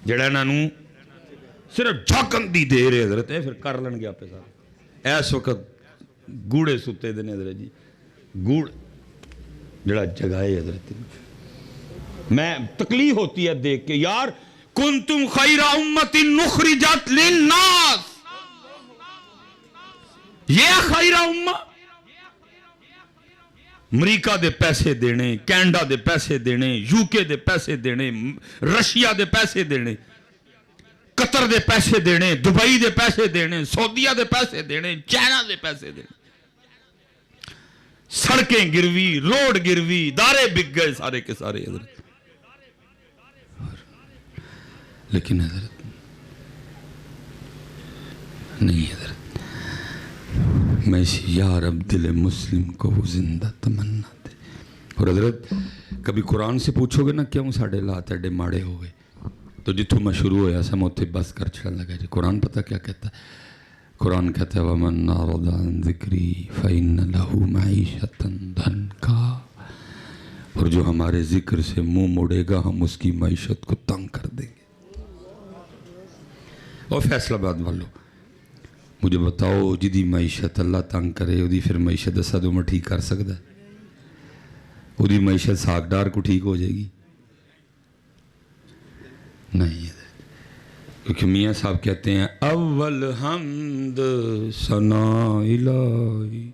جڑا انہوں صرف جھاکن دی دے رہے حضرت ہے پھر کر لن گیا پہ سارے. ایس وقت گوڑے ستے دینے حضرت جی گوڑ جڑا جگائے حضرت. میں تکلیف ہوتی ہے دیکھ کے یار کنتم خیر امت نخرجت للناس یہ خیر امت امریکہ دے پیسے دینے کینیڈا دے پیسے دینے یو کے دے پیسے دینے رشیا دے پیسے دینے قطر دے پیسے دینے دبئی دے پیسے دینے سعودیہ دے پیسے دینے چائنا دے پیسے دینے سڑکیں گروی روڈ گروی دارے بک گئے سارے کے سارے حضرت. لیکن حضرت نہیں حضرت میں اسی یا رب دل مسلم کو وہ زندہ تمنا دے اور حضرت کبھی قرآن سے پوچھو گے نا کیوں ساڑھے حالات ایڈے ماڑے ہو گئے، تو جتوں میں شروع ہویا سا میں اتنے بس کر چڑھن لگا جی قرآن پتہ کیا کہتا ہے؟ قرآن کہتا ہے وَمَنْ أَعْرَضَ عَنْ ذِكْرِي فَإِنَّ لَهُ مَعِيشَةً ضَنْكًا، اور جو ہمارے ذکر سے منہ موڑے گا ہم اس کی معیشت کو تنگ کر دیں گے۔ اور فیصل آباد والوں مجھے بتاؤ جدی معیشت اللہ تنگ کرے وہ پھر معیشت اسا تو میں ٹھیک کر سکتا ہے؟ وہ معیشت ساکڈار کو ٹھیک ہو جائے گی؟ نہیں، کیونکہ میاں صاحب کہتے ہیں اول حمد ثنا الہی،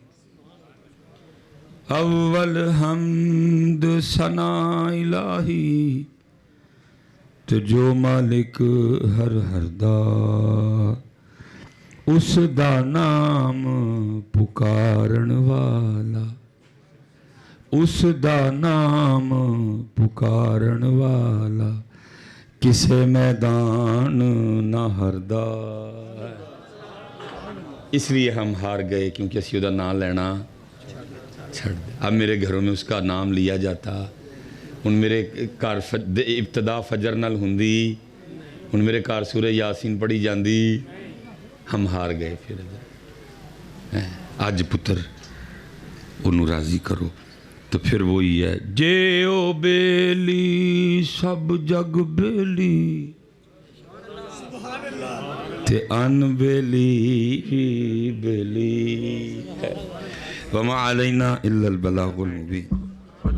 اول حمد ثنا الہی، تو جو مالک ہر دا اس دا نام پکارن والا، اس دا نام پکارن والا کسے میدان نہ ہردا۔ اس لیے ہم ہار گئے کیونکہ اسی دا نام لینا چھڑ دے۔ اب میرے گھروں میں اس کا نام لیا جاتا، ان میرے کار ابتدا فجر نال ہندی، ان میرے کار سورہ یاسین پڑھی جاندی، ہم ہار گئے۔ پھر آج پتر انہوں راضی کرو تو پھر وہی ہے جے او بیلی سب جگ بیلی تے ان بیلی بیلی، وما علینا الا البلاغ المبین۔